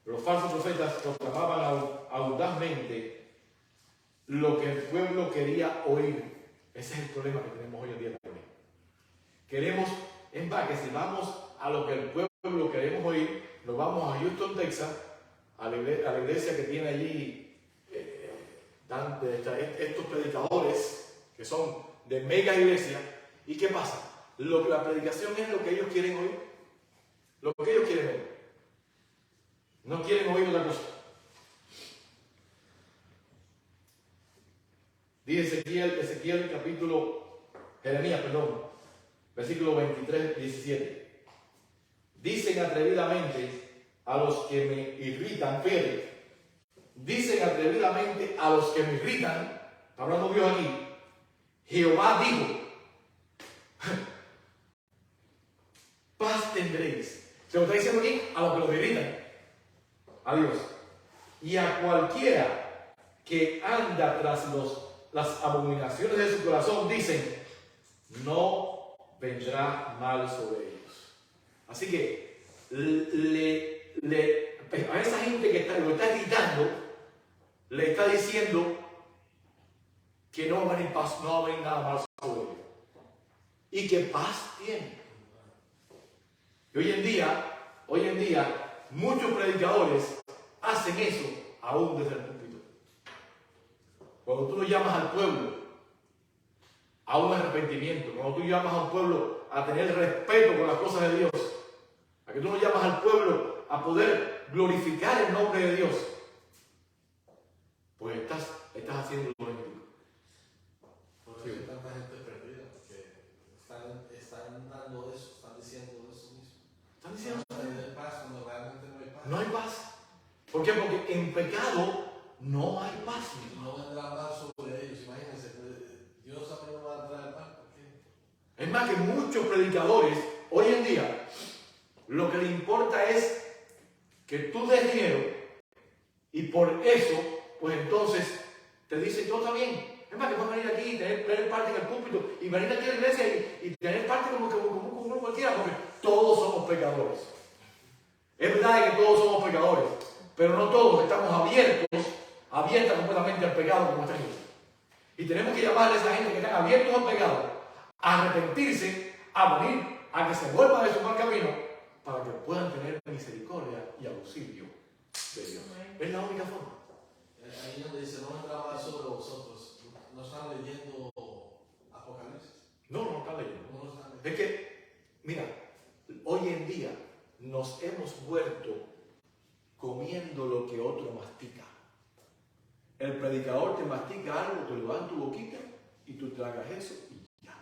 Los falsos profetas proclamaban audazmente lo que el pueblo quería oír. Ese es el problema que tenemos hoy en día también. Queremos, en vez que si vamos a lo que el pueblo queremos oír, nos vamos a Houston, Texas, a la iglesia que tiene allí estos predicadores que son de mega iglesia. ¿Y qué pasa? La predicación es lo que ellos quieren oír. Lo que ellos quieren oír. No quieren oír otra cosa. Dice Jeremías, versículo 23, 17. Dicen atrevidamente a los que me irritan, fíjate. Dicen atrevidamente a los que me irritan, hablando Dios aquí, Jehová dijo, paz tendréis. Se lo está diciendo aquí a los que los irritan, a Dios. Y a cualquiera que anda tras las abominaciones de su corazón, dicen, no vendrá mal sobre ellos. Así que a esa gente que lo está gritando, le está diciendo que no va a venir paz, no va a venir nada mal sobre ellos. Y que paz tiene. Y hoy en día, muchos predicadores hacen eso aún desde el púlpito. Cuando tú lo llamas al pueblo a un arrepentimiento, cuando tú llamas al pueblo a tener respeto por las cosas de Dios, a que tú no llamas al pueblo a poder glorificar el nombre de Dios, pues estás haciendo lo mismo. Por eso hay tanta gente perdida, porque están dando eso, están diciendo eso mismo. Están diciendo no hay paz cuando realmente no hay paz. no hay paz. ¿Por qué? Porque en pecado no hay paz. No vendrá mal sobre ellos, imagínense. Dios también no va a traer paz. ¿Por qué? Es más que muchos predicadores hoy en día lo que le importa es que tú des dinero y por eso, pues entonces te dicen todo está bien. Es más que puedes venir aquí y tener parte en el púlpito y venir aquí a la iglesia y tener parte como cualquiera, porque todos somos pecadores. Es verdad que todos somos pecadores, pero no todos estamos abiertos completamente al pecado como esta gente. Y tenemos que llamarle a esa gente que están abiertos al pecado a arrepentirse, a venir, a que se vuelvan de su mal camino, para que puedan tener misericordia y auxilio de Dios. Es la única forma. Ahí donde dice, no vendrá mal sobre vosotros. ¿No están leyendo Apocalipsis? No están leyendo. No lo están leyendo. Es que, mira, hoy en día nos hemos vuelto comiendo lo que otro mastica. El predicador te mastica algo, te lo da en tu boquita y tú tragas eso y ya.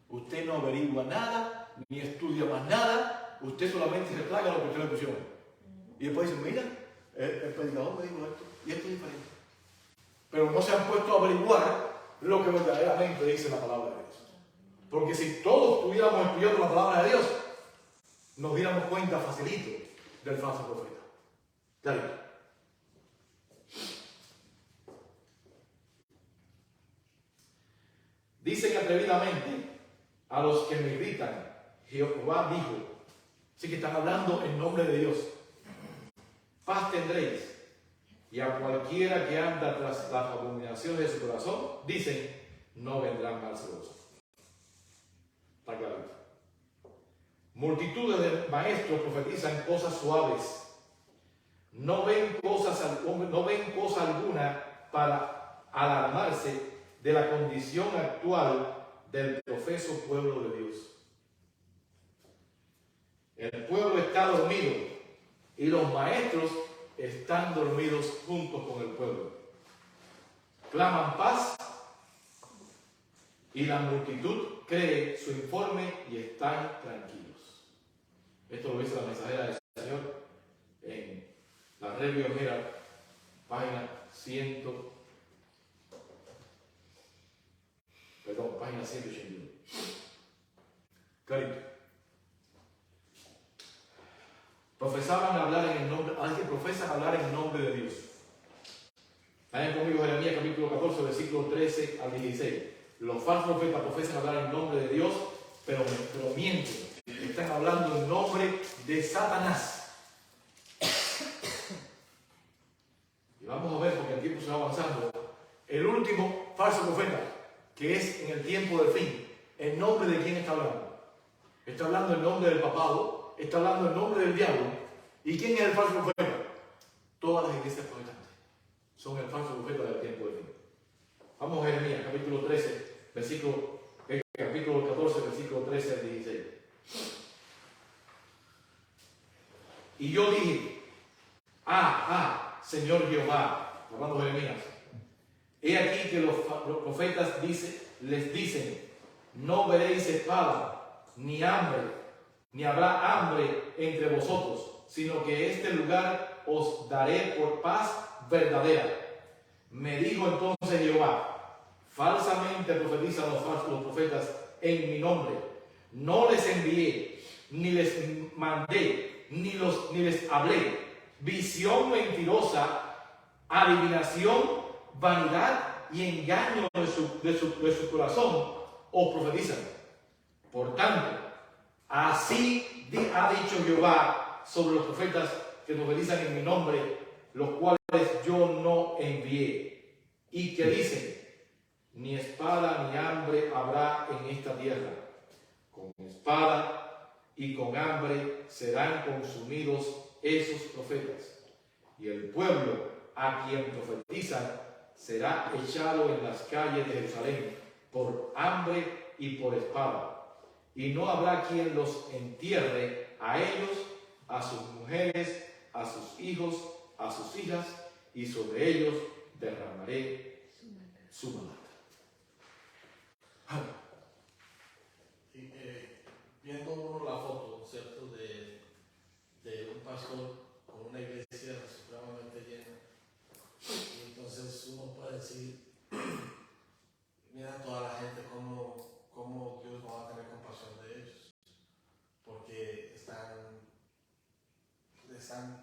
Usted no averigua nada, ni estudia más nada, usted solamente se traga lo que usted le pusieron. Y después dice, mira, el predicador me dijo esto y esto es diferente. Pero no se han puesto a averiguar lo que verdaderamente dice la palabra de Dios. Porque si todos estuviéramos estudiando la palabra de Dios, nos diéramos cuenta facilito del falso profeta. Dale. Dicen atrevidamente a los que me irritan, Jehová dijo. Así que están hablando en nombre de Dios. Paz tendréis. Y a cualquiera que anda tras las abominaciones de su corazón, dicen, no vendrán mal sobre vosotros. Está claro. Multitudes de maestros profetizan cosas suaves. No ven cosa alguna para alarmarse de la condición actual del profeso pueblo de Dios. El pueblo está dormido y los maestros están dormidos juntos con el pueblo. Claman paz y la multitud cree su informe y están tranquilos. Esto lo dice la mensajera del Señor en la Review Herald, página 181. Clarito. Profesan hablar en el nombre de Dios. Vayan conmigo Jeremías capítulo 14, versículo 13 al 16. Los falsos profetas profesan hablar en nombre de Dios, pero mienten. Están hablando en nombre de Satanás. Y vamos a ver, porque el tiempo se va avanzando, el último falso profeta, que es en el tiempo del fin. ¿En nombre de quién está hablando? Está hablando en nombre del papado, está hablando en nombre del diablo. ¿Y quién es el falso profeta? Todas las iglesias protestantes son el falso profeta del tiempo del fin. Vamos a Jeremías, capítulo 13, capítulo 14, versículo 13 al 16. Y yo dije, Señor Jehová, hablando de Jeremías, he aquí que los profetas les dicen, no veréis espada, ni hambre, ni habrá hambre entre vosotros, sino que este lugar os daré por paz verdadera. Me dijo entonces Jehová, falsamente profetizan los profetas en mi nombre. No les envié, ni les mandé, ni les hablé. Visión mentirosa, adivinación, vanidad y engaño de su corazón os profetizan. Por tanto, así ha dicho Jehová sobre los profetas que profetizan en mi nombre, los cuales yo no envié, y que dicen, ni espada ni hambre habrá en esta tierra. Con espada y con hambre serán consumidos esos profetas, y el pueblo a quien profetizan será echado en las calles de Jerusalén por hambre y por espada, y no habrá quien los entierre a ellos, a sus mujeres, a sus hijos, a sus hijas, y sobre ellos derramaré su maldad. Viendo uno la foto, ¿cierto? De un pastor con una iglesia supremamente llena. Y entonces uno puede decir, mira toda la gente cómo Dios no va a tener compasión de ellos. Porque están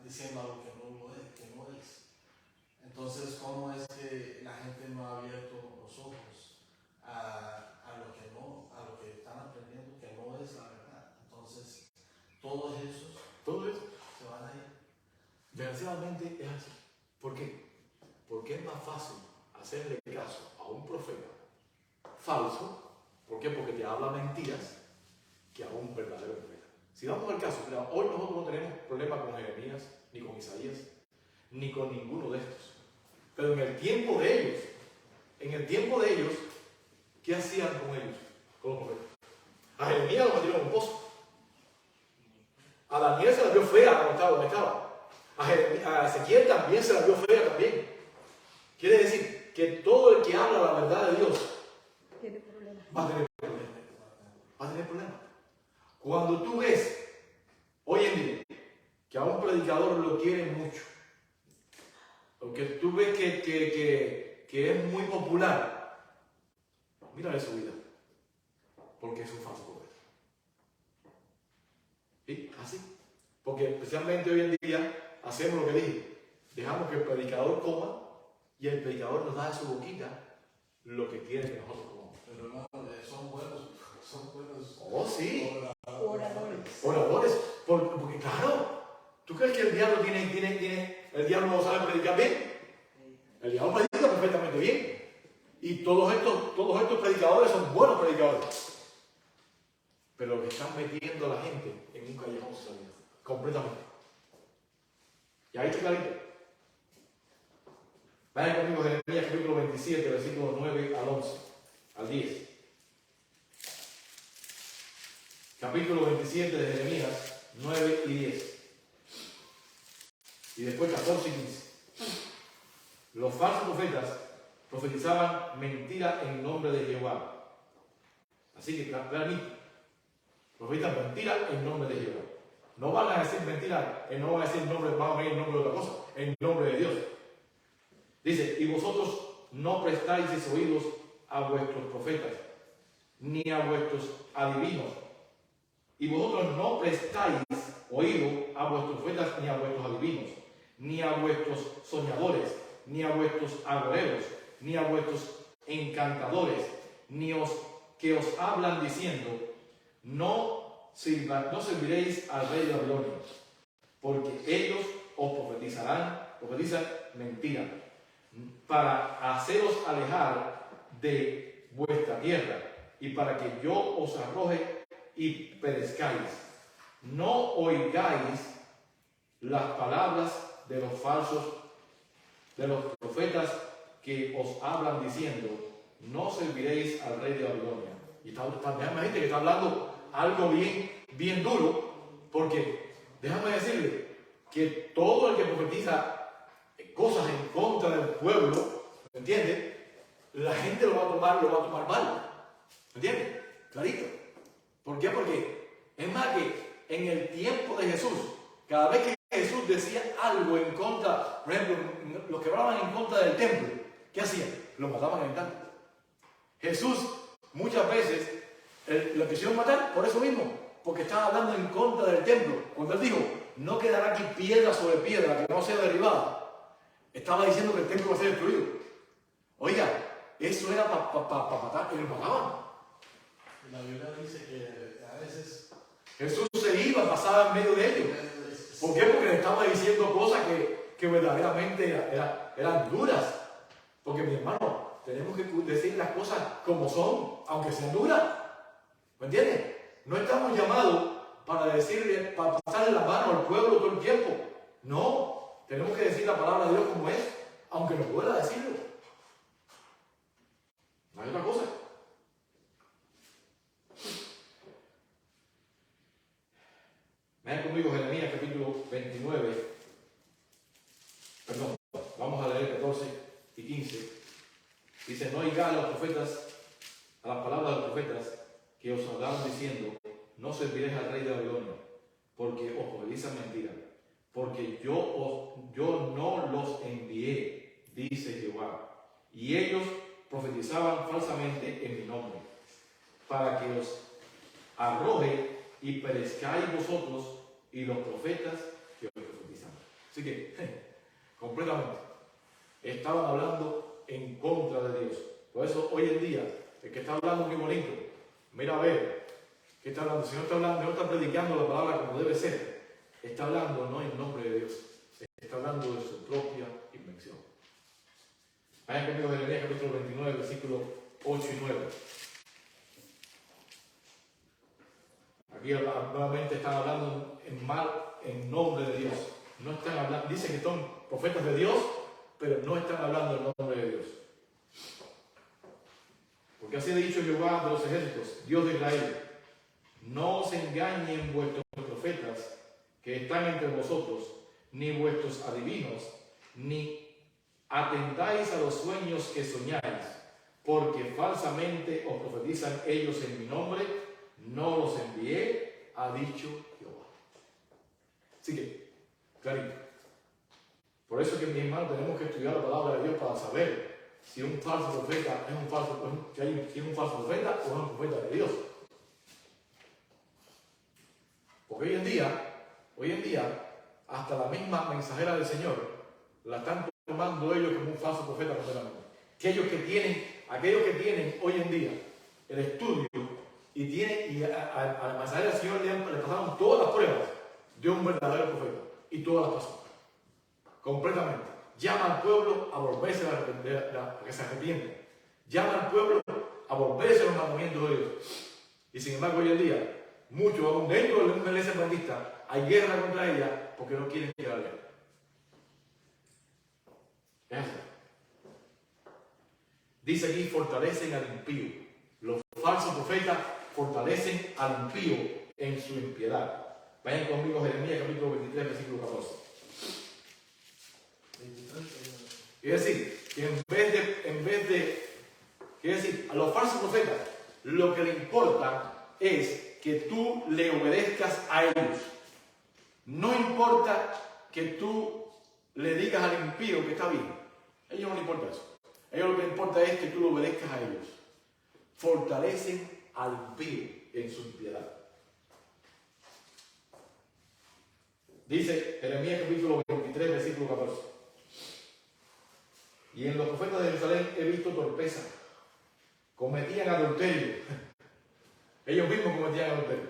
diciendo algo que no es. Entonces, ¿cómo es que la gente no ha abierto los ojos a lo que están aprendiendo, que no es la verdad? Entonces, todos esos se van a ir. Desgraciadamente es así. ¿Por qué? Porque es más fácil hacerle caso a un profeta falso. ¿Por qué? Porque te habla mentiras, que a un verdadero profeta. Si vamos al caso, mira, hoy nosotros no tenemos problema con Jeremías, ni con Isaías, ni con ninguno de estos. Pero en el tiempo de ellos, ¿qué hacían con ellos? Con los profetas. A Jeremías lo metieron en un pozo. A Daniel se la vio fea donde estaba. A Ezequiel también se la vio fea también. Quiere decir que todo el que habla la verdad de Dios Tiene problemas. va a tener problemas. Va a tener problemas. Cuando tú ves, hoy en día, que a un predicador lo quieren mucho, porque tú ves que es muy popular, mírale su vida, porque es un falso profeta. ¿Sí? Así. Porque especialmente hoy en día hacemos lo que dije, dejamos que el predicador coma y el predicador nos da de su boquita lo que quiere que nosotros comamos. Pero hermano, son buenos. Oh, sí. Oradores. Porque claro, ¿tú crees que el diablo el diablo no sabe predicar bien? El diablo predica perfectamente bien. Y todos estos predicadores son buenos predicadores. Pero lo que están metiendo a la gente en un callejón sin salida, completamente. Y ahí está clarito. Vayan conmigo Jeremías capítulo 27, versículos 9 al 11, al 10. Capítulo 27 de Jeremías, 9 y 10. Y después 14 y 15. Los falsos profetas profetizaban mentira en nombre de Jehová. Así que claramente, profetan mentira en nombre de Jehová. No van a decir mentira, no van a decir nombre, van a venir en nombre de otra cosa, en nombre de Dios. Dice, y vosotros no prestáis oídos a vuestros profetas, ni a vuestros adivinos. Y vosotros no prestáis oído a vuestros profetas, ni a vuestros adivinos, ni a vuestros soñadores, ni a vuestros agoreros, ni a vuestros encantadores, que os hablan diciendo, no serviréis al rey de Babilonia, porque ellos os profetizan mentira, para haceros alejar de vuestra tierra, y para que yo os arroje y perezcáis. No oigáis las palabras de los falsos, de los profetas que os hablan diciendo, no serviréis al rey de Babilonia. Y déjame decirte que está hablando algo bien duro, porque déjame decirle que todo el que profetiza cosas en contra del pueblo, ¿me entiendes? La gente lo va a tomar mal, ¿me entiendes? Clarito. ¿Por qué? Porque es más que en el tiempo de Jesús, cada vez que Jesús decía algo en contra, por ejemplo, los que hablaban en contra del templo, ¿qué hacían? Lo mataban en el templo. Jesús muchas veces lo quisieron matar por eso mismo, porque estaba hablando en contra del templo. Cuando él dijo, no quedará aquí piedra sobre piedra que no sea derribada, estaba diciendo que el templo va a ser destruido. Oiga, eso era para matar, y lo mataban. La Biblia dice que a veces Jesús se iba, pasaba en medio de ellos. ¿Por qué? Porque le estaba diciendo cosas que verdaderamente eran duras. Porque, mi hermano, tenemos que decir las cosas como son, aunque sean duras. ¿Me entiendes? No estamos llamados para decirle, para pasarle la mano al pueblo todo el tiempo. No, tenemos que decir la palabra de Dios como es, aunque no pueda decirlo. No hay otra cosa. Vean conmigo Jeremías capítulo 29. Perdón, vamos a leer 14 y 15. Dice, no oigáis a los profetas, a las palabras de los profetas que os hablaban diciendo, no serviréis al rey de Babilonia, porque os profetizan mentira, porque yo no los envié, dice Jehová, y ellos profetizaban falsamente en mi nombre, para que os arroje y perezcáis vosotros y los profetas que os profetizan. Así que, completamente, estaban hablando en contra de Dios. Por eso hoy en día, el que está hablando muy bonito, mira a ver, ¿qué está hablando? Si no está hablando, no está predicando la palabra como debe ser, está hablando no en nombre de Dios, está hablando de su propia invención. Vayan conmigo a Jeremías capítulo 29, versículos 8 y 9. Aquí nuevamente están hablando en nombre de Dios. No están hablando, dicen que son profetas de Dios, pero no están hablando en nombre de Dios. Porque así ha dicho Jehová de los ejércitos, Dios de Israel, no os engañen vuestros profetas que están entre vosotros, ni vuestros adivinos, ni atendáis a los sueños que soñáis, porque falsamente os profetizan ellos en mi nombre, no los envié, ha dicho Jehová. Así que, clarito. Por eso que, mis hermanos, tenemos que estudiar la palabra de Dios para saber si un falso profeta es un falso profeta o es un profeta de Dios. Porque hoy en día, hasta la misma mensajera del Señor la están tomando ellos como un falso profeta completamente. Aquellos que tienen hoy en día el estudio y a la mensajera del Señor le pasaron todas las pruebas de un verdadero profeta y todas las pasó. Completamente. Llama al pueblo a volverse a que se arrepienten. Llama al pueblo a volverse a los mandamientos de Dios. Y sin embargo, hoy en día, muchos, aún dentro de la iglesia adventista, hay guerra contra ella porque no quieren que la lean. Es así. Dice aquí, fortalecen al impío. Los falsos profetas fortalecen al impío en su impiedad. Vayan conmigo a Jeremías capítulo 23, versículo 14. Es decir, que en vez de a los falsos profetas, lo que le importa es que tú le obedezcas a ellos. No importa que tú le digas al impío que está bien. A ellos no les importa eso. A ellos lo que les importa es que tú lo obedezcas a ellos. Fortalecen al impío en su impiedad. Dice Jeremías capítulo 23, versículo 14. Y en los profetas de Jerusalén he visto torpeza. Cometían adulterio. Ellos mismos cometían adulterio.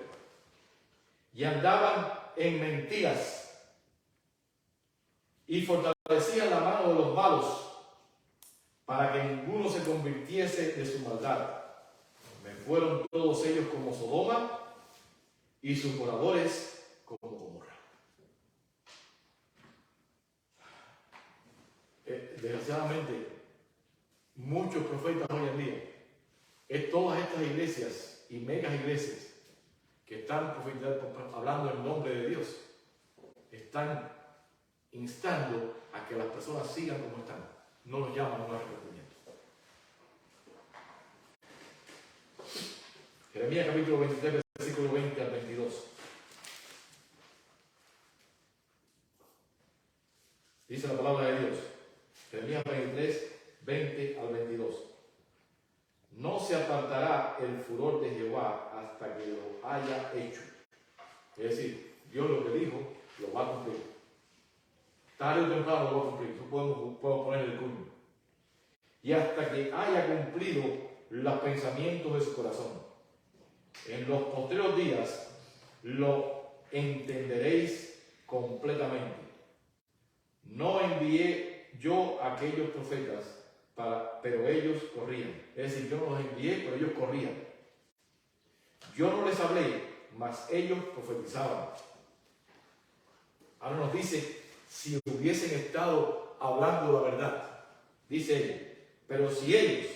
Y andaban en mentiras. Y fortalecían la mano de los malos para que ninguno se convirtiese de su maldad. Me fueron todos ellos como Sodoma y sus moradores como Gomorra. Desgraciadamente, muchos profetas hoy en día, es todas estas iglesias y megas iglesias que están hablando en nombre de Dios, están instando a que las personas sigan como están, no los llaman a un arrepentimiento. Jeremías capítulo 23, versículo 20 al 22. Dice la palabra de Dios. Jeremías 23, 20 al 22. No se apartará el furor de Jehová hasta que lo haya hecho. Es decir, Dios lo que dijo, lo va a cumplir. Tarde o temprano lo va a cumplir. No podemos poner el cuño. Y hasta que haya cumplido los pensamientos de su corazón. En los postreros días lo entenderéis completamente. No envié yo a aquellos profetas, pero ellos corrían. Es decir, yo no los envié, pero ellos corrían. Yo no les hablé, mas ellos profetizaban. Ahora nos dice, si hubiesen estado hablando la verdad, dice él, pero si ellos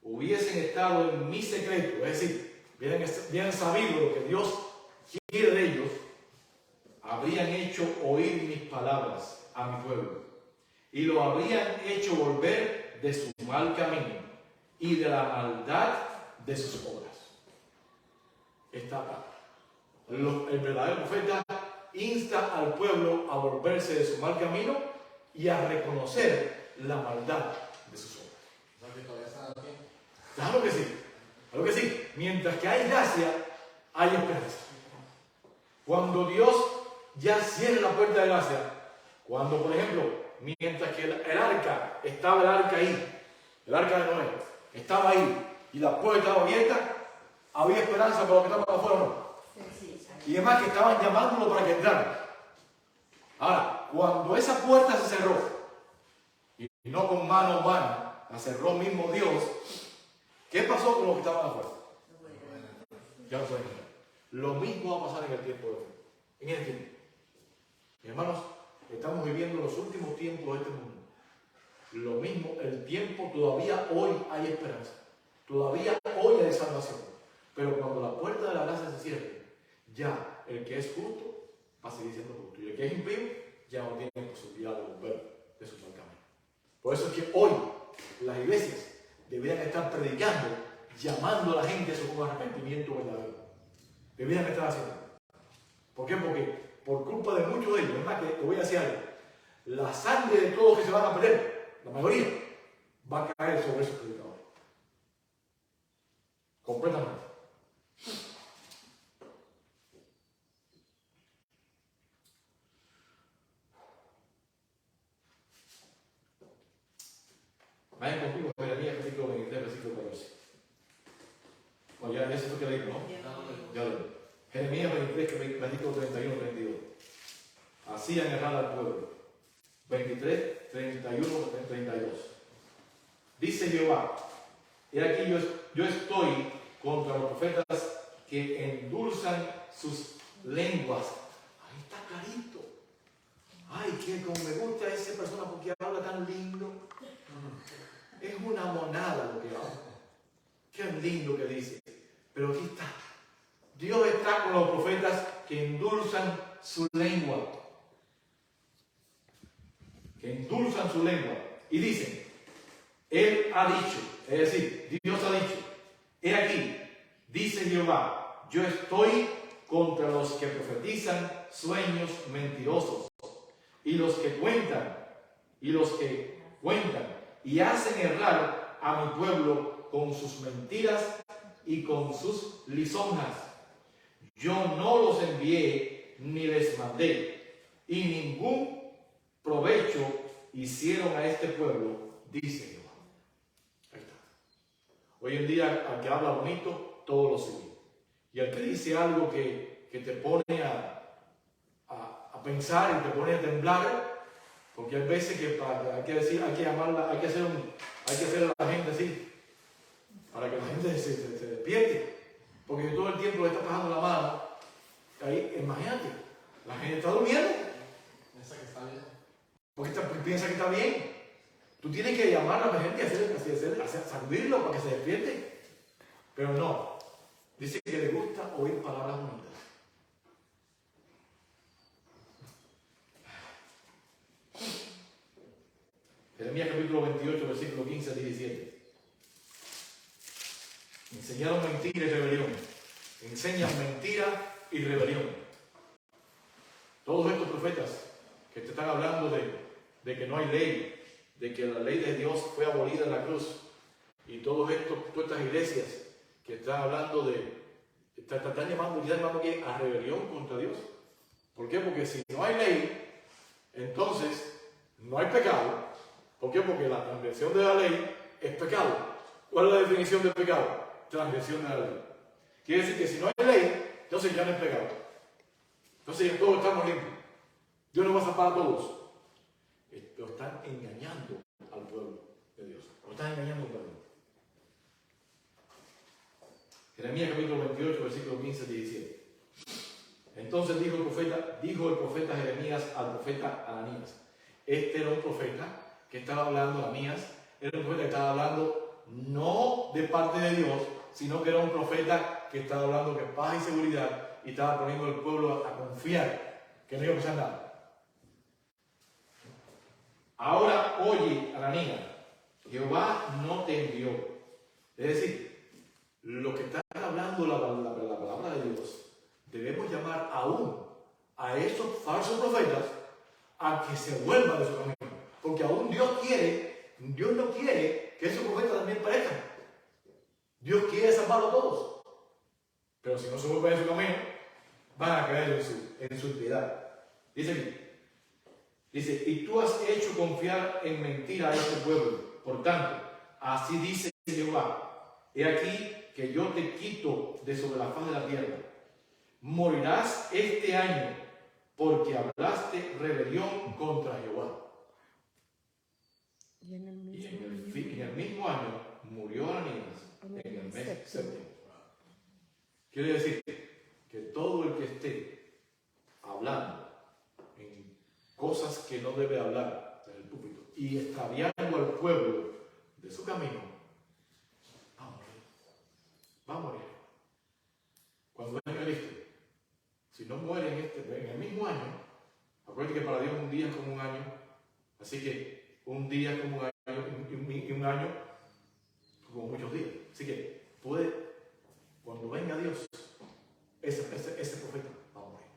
hubiesen estado en mi secreto, es decir, hubieran sabido lo que Dios quiere de ellos, habrían hecho oír mis palabras a mi pueblo y lo habrían hecho volver de su mal camino y de la maldad de sus obras. Está acá. El verdadero profeta insta al pueblo a volverse de su mal camino y a reconocer la maldad de sus obras. Claro que sí. Claro que sí. Mientras que hay gracia, hay esperanza. Cuando Dios ya cierra la puerta de gracia, cuando, por ejemplo, mientras que el arca ahí, el arca de Noé, estaba ahí y la puerta estaba abierta, había esperanza para los que estaban afuera o no. Y además que estaban llamándolo para que entraran. Ahora, cuando esa puerta se cerró, y no con mano humana, la cerró mismo Dios, ¿qué pasó con los que estaban afuera? Ya lo saben. Lo mismo va a pasar en el tiempo de hoy. En este tiempo. Hermanos, estamos viviendo los últimos tiempos de este mundo. Lo mismo, el tiempo, todavía hoy hay esperanza. Todavía hoy hay salvación. Pero cuando la puerta de la gracia se cierre, ya el que es justo va a seguir siendo justo. Y el que es impío ya no tiene posibilidad de volver de su mal camino. Por eso es que hoy las iglesias deberían estar predicando, llamando a la gente a su arrepentimiento verdadero. Deberían estar haciendo. ¿Por qué? Porque por culpa de muchos de ellos, es más que te voy a decir algo, la sangre de todos los que se van a perder, la mayoría, va a caer sobre esos predicadores. Completamente. Vayan conmigo, Jeremías capítulo 23, versículo 14. Bueno, ya eso fue que leímos, ¿no? Ya lo leí. Jeremías 23, versículo 31, 32. Hacían errar al pueblo. 23, 31, 32. Dice Jehová, he aquí yo estoy contra los profetas que endulzan sus lenguas. Ahí está clarito. Ay, que como me gusta esa persona porque habla tan lindo. Es una monada lo que habla. Qué lindo que dice. Pero aquí está. Dios está con los profetas que endulzan su lengua. Que endulzan su lengua. Y dicen, Él ha dicho, es decir, Dios ha dicho, he aquí, dice Jehová, yo estoy contra los que profetizan sueños mentirosos y los que cuentan y hacen errar a mi pueblo con sus mentiras y con sus lisonjas. Yo no los envié ni les mandé, y ningún provecho hicieron a este pueblo, dice Jehová. Ahí está. Hoy en día, al que habla bonito, todo lo sigue. Y al que dice algo que te pone a pensar y te pone a temblar, porque hay veces que hay que decir, hay que llamarla, hay que hacer a la gente así, para que la gente se despierte. Porque si todo el tiempo le está pasando la mano, ahí, imagínate, la gente está durmiendo. Piensa que está bien. Porque piensa que está bien. Tú tienes que llamar a la gente y hacer sacudirlo para que se despierte. Pero no. Dice que le gusta oír palabras bonitas. Jeremías capítulo 28, versículo 15 al 17. Enseñaron mentira y rebelión. Enseñan mentira y rebelión. Todos estos profetas que te están hablando de que no hay ley, de que la ley de Dios fue abolida en la cruz, y todas estas iglesias que están hablando están llamando aquí a rebelión contra Dios. ¿Por qué? Porque si no hay ley, entonces no hay pecado. ¿Por qué? Porque la transgresión de la ley es pecado. ¿Cuál es la definición de pecado? Transgresión de la ley. Quiere decir que si no hay ley, entonces ya no es pecado. Entonces ya todos estamos limpios. Dios nos va a zapar a todos. Lo están engañando al pueblo de Dios. Lo están engañando al pueblo. Jeremías capítulo 28, versículo 15 al 17. Entonces dijo el profeta Jeremías al profeta Ananías. Este era un profeta que estaba hablando, Ananías, era un profeta que estaba hablando no de parte de Dios, sino que era un profeta que estaba hablando de paz y seguridad y estaba poniendo al pueblo a confiar que no iba a pasar nada. Ahora oye, Ananías, Jehová no te envió. Es decir, lo que está hablando la palabra de Dios, debemos llamar aún a esos falsos profetas a que se vuelvan de su camino. Porque aún Dios no quiere que esos profetas también perezcan. Dios quiere salvarlo a todos. Pero si no se vuelven de su camino, van a caer en su impiedad. Dice aquí, dice, y tú has hecho confiar en mentira a este pueblo. Por tanto, así dice Jehová, he aquí que yo te quito de sobre la faz de la tierra. Morirás este año, porque hablaste rebelión contra Jehová. Y en el mismo año murió Ananías en el mes séptimo. Quiere decir que todo el que esté hablando en cosas que no debe hablar en el púlpito y extraviando al pueblo de su camino, va a morir. Va a morir. Cuando venga Cristo, si no muere en el mismo año, acuérdense que para Dios un día es como un año, así que un día es como un año y un año como muchos días. Así que cuando venga Dios, ese profeta va a morir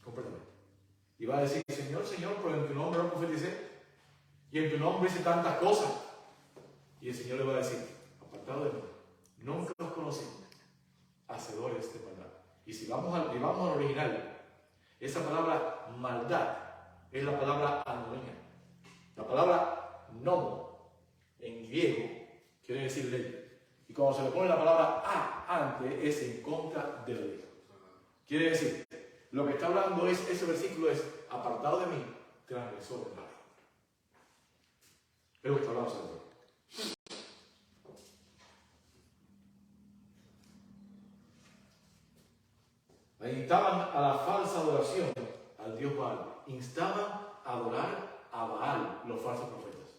completamente. Y va a decir, Señor, Señor, pero en tu nombre no profeticé, y en tu nombre hice tantas cosas. Y el Señor le va a decir, apartado de mí, nunca los conocí, hacedores de maldad. Y si vamos al original, esa palabra maldad es la palabra anomía. La palabra nomo en griego quiere decir ley. Y cuando se le pone la palabra antes, es en contra de la ley. Quiere decir, lo que está hablando ese versículo es, apartado de mí, transgresor de la ley. Es lo que está hablando Santo. Instaban a la falsa adoración al Dios Baal. Instaban a adorar a Baal, los falsos profetas.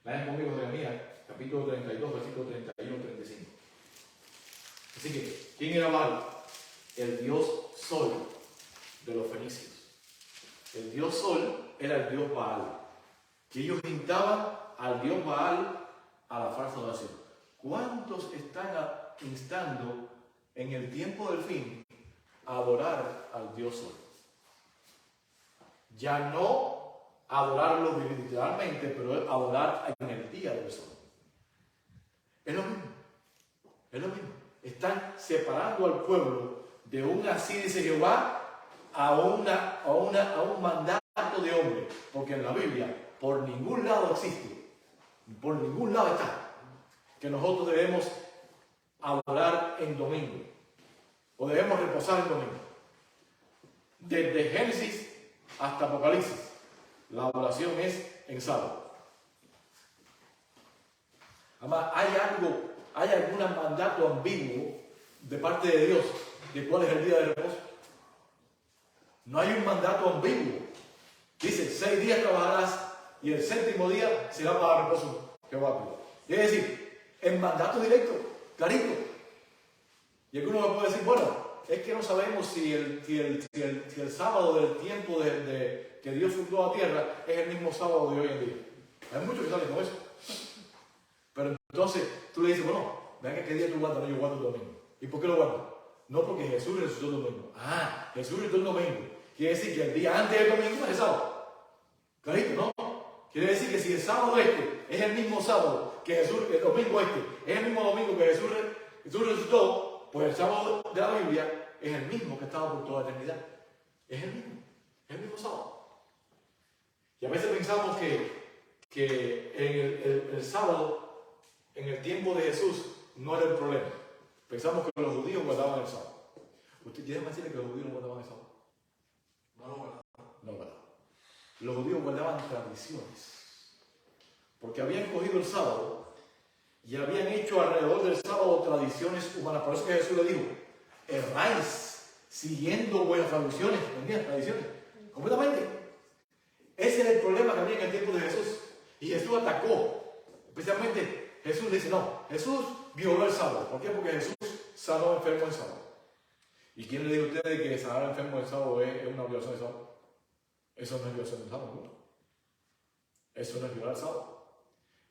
Vayan conmigo Jeremías, capítulo 32, versículo 31 35. Así que, ¿quién era Baal? El dios Sol de los fenicios. El dios Sol era el dios Baal. Y ellos instaban al dios Baal a la falsa adoración. ¿Cuántos están instando en el tiempo del fin a adorar al dios Sol? Ya no adorarlo literalmente, pero adorar en el día del sol. Es lo mismo. Es lo mismo. Están separando al pueblo de un así dice Jehová a un mandato de hombre. Porque en la Biblia, por ningún lado existe Por ningún lado está que nosotros debemos adorar en domingo o debemos reposar en domingo. Desde Génesis hasta Apocalipsis, la adoración es en sábado. Además, hay algún mandato ambiguo de parte de Dios de cuál es el día de reposo. No hay un mandato ambiguo. Dice, 6 días trabajarás y el 7º día será para reposo. Es decir, el mandato directo, clarito. Y alguno me puede decir, bueno, es que no sabemos si el sábado del tiempo que Dios fundó la tierra es el mismo sábado de hoy en día. Hay muchos que salen con eso. Pero entonces tú le dices, bueno, vean qué día tú guardas. No, yo guardo el domingo. ¿Y por qué lo guardas? No, porque Jesús resucitó el domingo. Ah, Jesús resucitó el domingo. Quiere decir que el día antes del domingo es el sábado. Clarito, ¿no? Quiere decir que si el sábado este es el mismo sábado que Jesús, el domingo este es el mismo domingo que Jesús resucitó, pues el sábado de la Biblia es el mismo que estaba por toda la eternidad. Es el mismo sábado. Y a veces pensamos que en el sábado, en el tiempo de Jesús, no era el problema. Pensamos que los judíos guardaban el sábado. ¿Usted quiere decirle que los judíos no guardaban el sábado? No lo guardaban. No lo guardaban. Los judíos guardaban tradiciones. Porque habían cogido el sábado y habían hecho alrededor del sábado tradiciones humanas. Por eso que Jesús le dijo, erráis siguiendo vuestras tradiciones. ¿Entendías? Tradiciones. Completamente. Ese era el problema que había en el tiempo de Jesús. Y Jesús atacó. Especialmente Jesús le dice, no, Jesús violó el sábado. ¿Por qué? Porque Jesús sanó enfermo el sábado. ¿Y quién le dijo a ustedes que sanar enfermo el sábado es una violación del sábado? Eso no es violación del sábado, ¿no? Eso no es violar el sábado.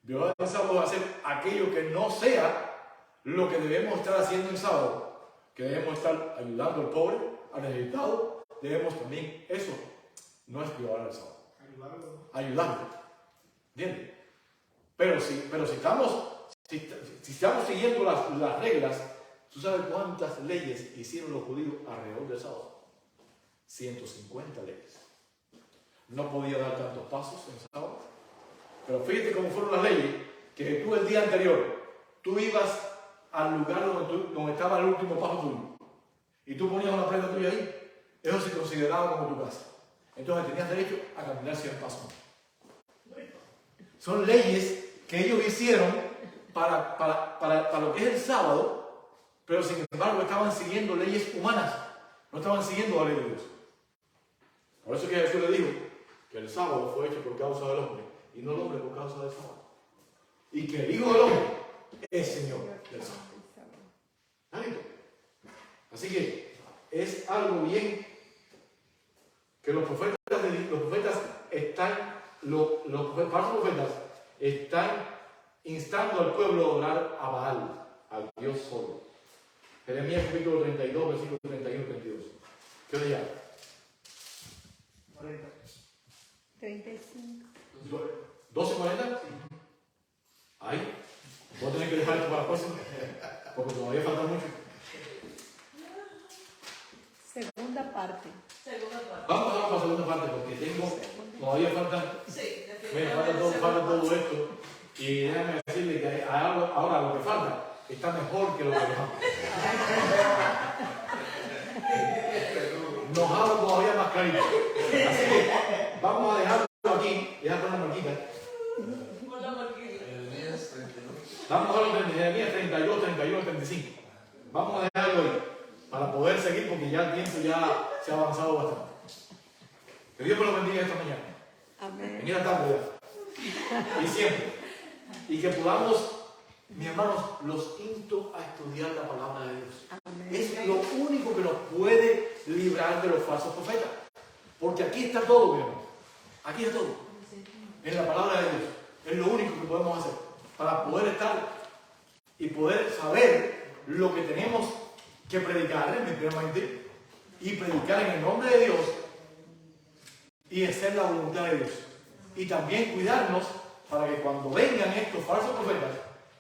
Violar el sábado es hacer aquello que no sea lo que debemos estar haciendo en sábado. Que debemos estar ayudando al pobre, al necesitado. Debemos también, eso no es violar el sábado. Ayudarlo. ¿Entiendes? Pero si estamos siguiendo las reglas, ¿tú sabes cuántas leyes hicieron los judíos alrededor del sábado? 150 leyes. No podía dar tantos pasos en sábado. Pero fíjate cómo fueron las leyes, que tú el día anterior, tú ibas al lugar donde estaba el último paso tuyo. Y tú ponías una prenda tuya ahí. Eso se consideraba como tu casa. Entonces tenías derecho a caminar 100 pasos. Son leyes que ellos hicieron para lo que es el sábado, pero sin embargo estaban siguiendo leyes humanas, no estaban siguiendo la ley de Dios. Por eso que Jesús le dijo que el sábado fue hecho por causa del hombre y no el hombre por causa del sábado. Y que el Hijo del Hombre es Señor del sábado. Así que es algo bien que los profetas están instando al pueblo a adorar a Baal, al Dios solo. Jeremías capítulo 32, versículos 31 y 32. ¿Qué os llama? 35. ¿12:40? Ahí. Voy a tener que dejar esto para la próxima, porque todavía falta mucho. Segunda parte. Vamos a pasar a la segunda parte, porque todavía falta todo esto. Y déjame decirle que ahora lo que falta está mejor que lo que dejamos. Nos habla todavía más clarito. Así que vamos a dejarlo aquí. Deja poner una marquita. Vamos a hablar de Jeremías 32, 31, 35. Vamos a dejarlo ahí para poder seguir, porque ya el tiempo ya se ha avanzado bastante. Que Dios me lo bendiga esta mañana. Amén. En esta tarde ya. Y siempre. Y que podamos, mis hermanos, los insto a estudiar la palabra de Dios. Amén. Es lo único que nos puede librar de los falsos profetas. Porque aquí está todo, mi hermano. Aquí está todo. En la palabra de Dios. Es lo único que podemos hacer para poder estar y poder saber lo que tenemos que predicar, primeramente, y predicar en el nombre de Dios y hacer la voluntad de Dios. Y también cuidarnos para que cuando vengan estos falsos profetas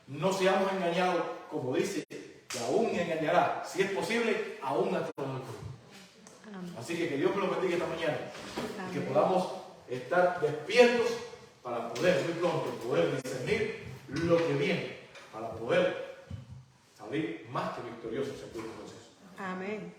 no seamos engañados, como dice, que aún engañará, si es posible, aún hasta los alturas. Así que Dios me lo bendiga esta mañana. Y que podamos estar despiertos para poder muy pronto poder discernir lo que viene para poder salir más que victoriosos en tu proceso. Amén.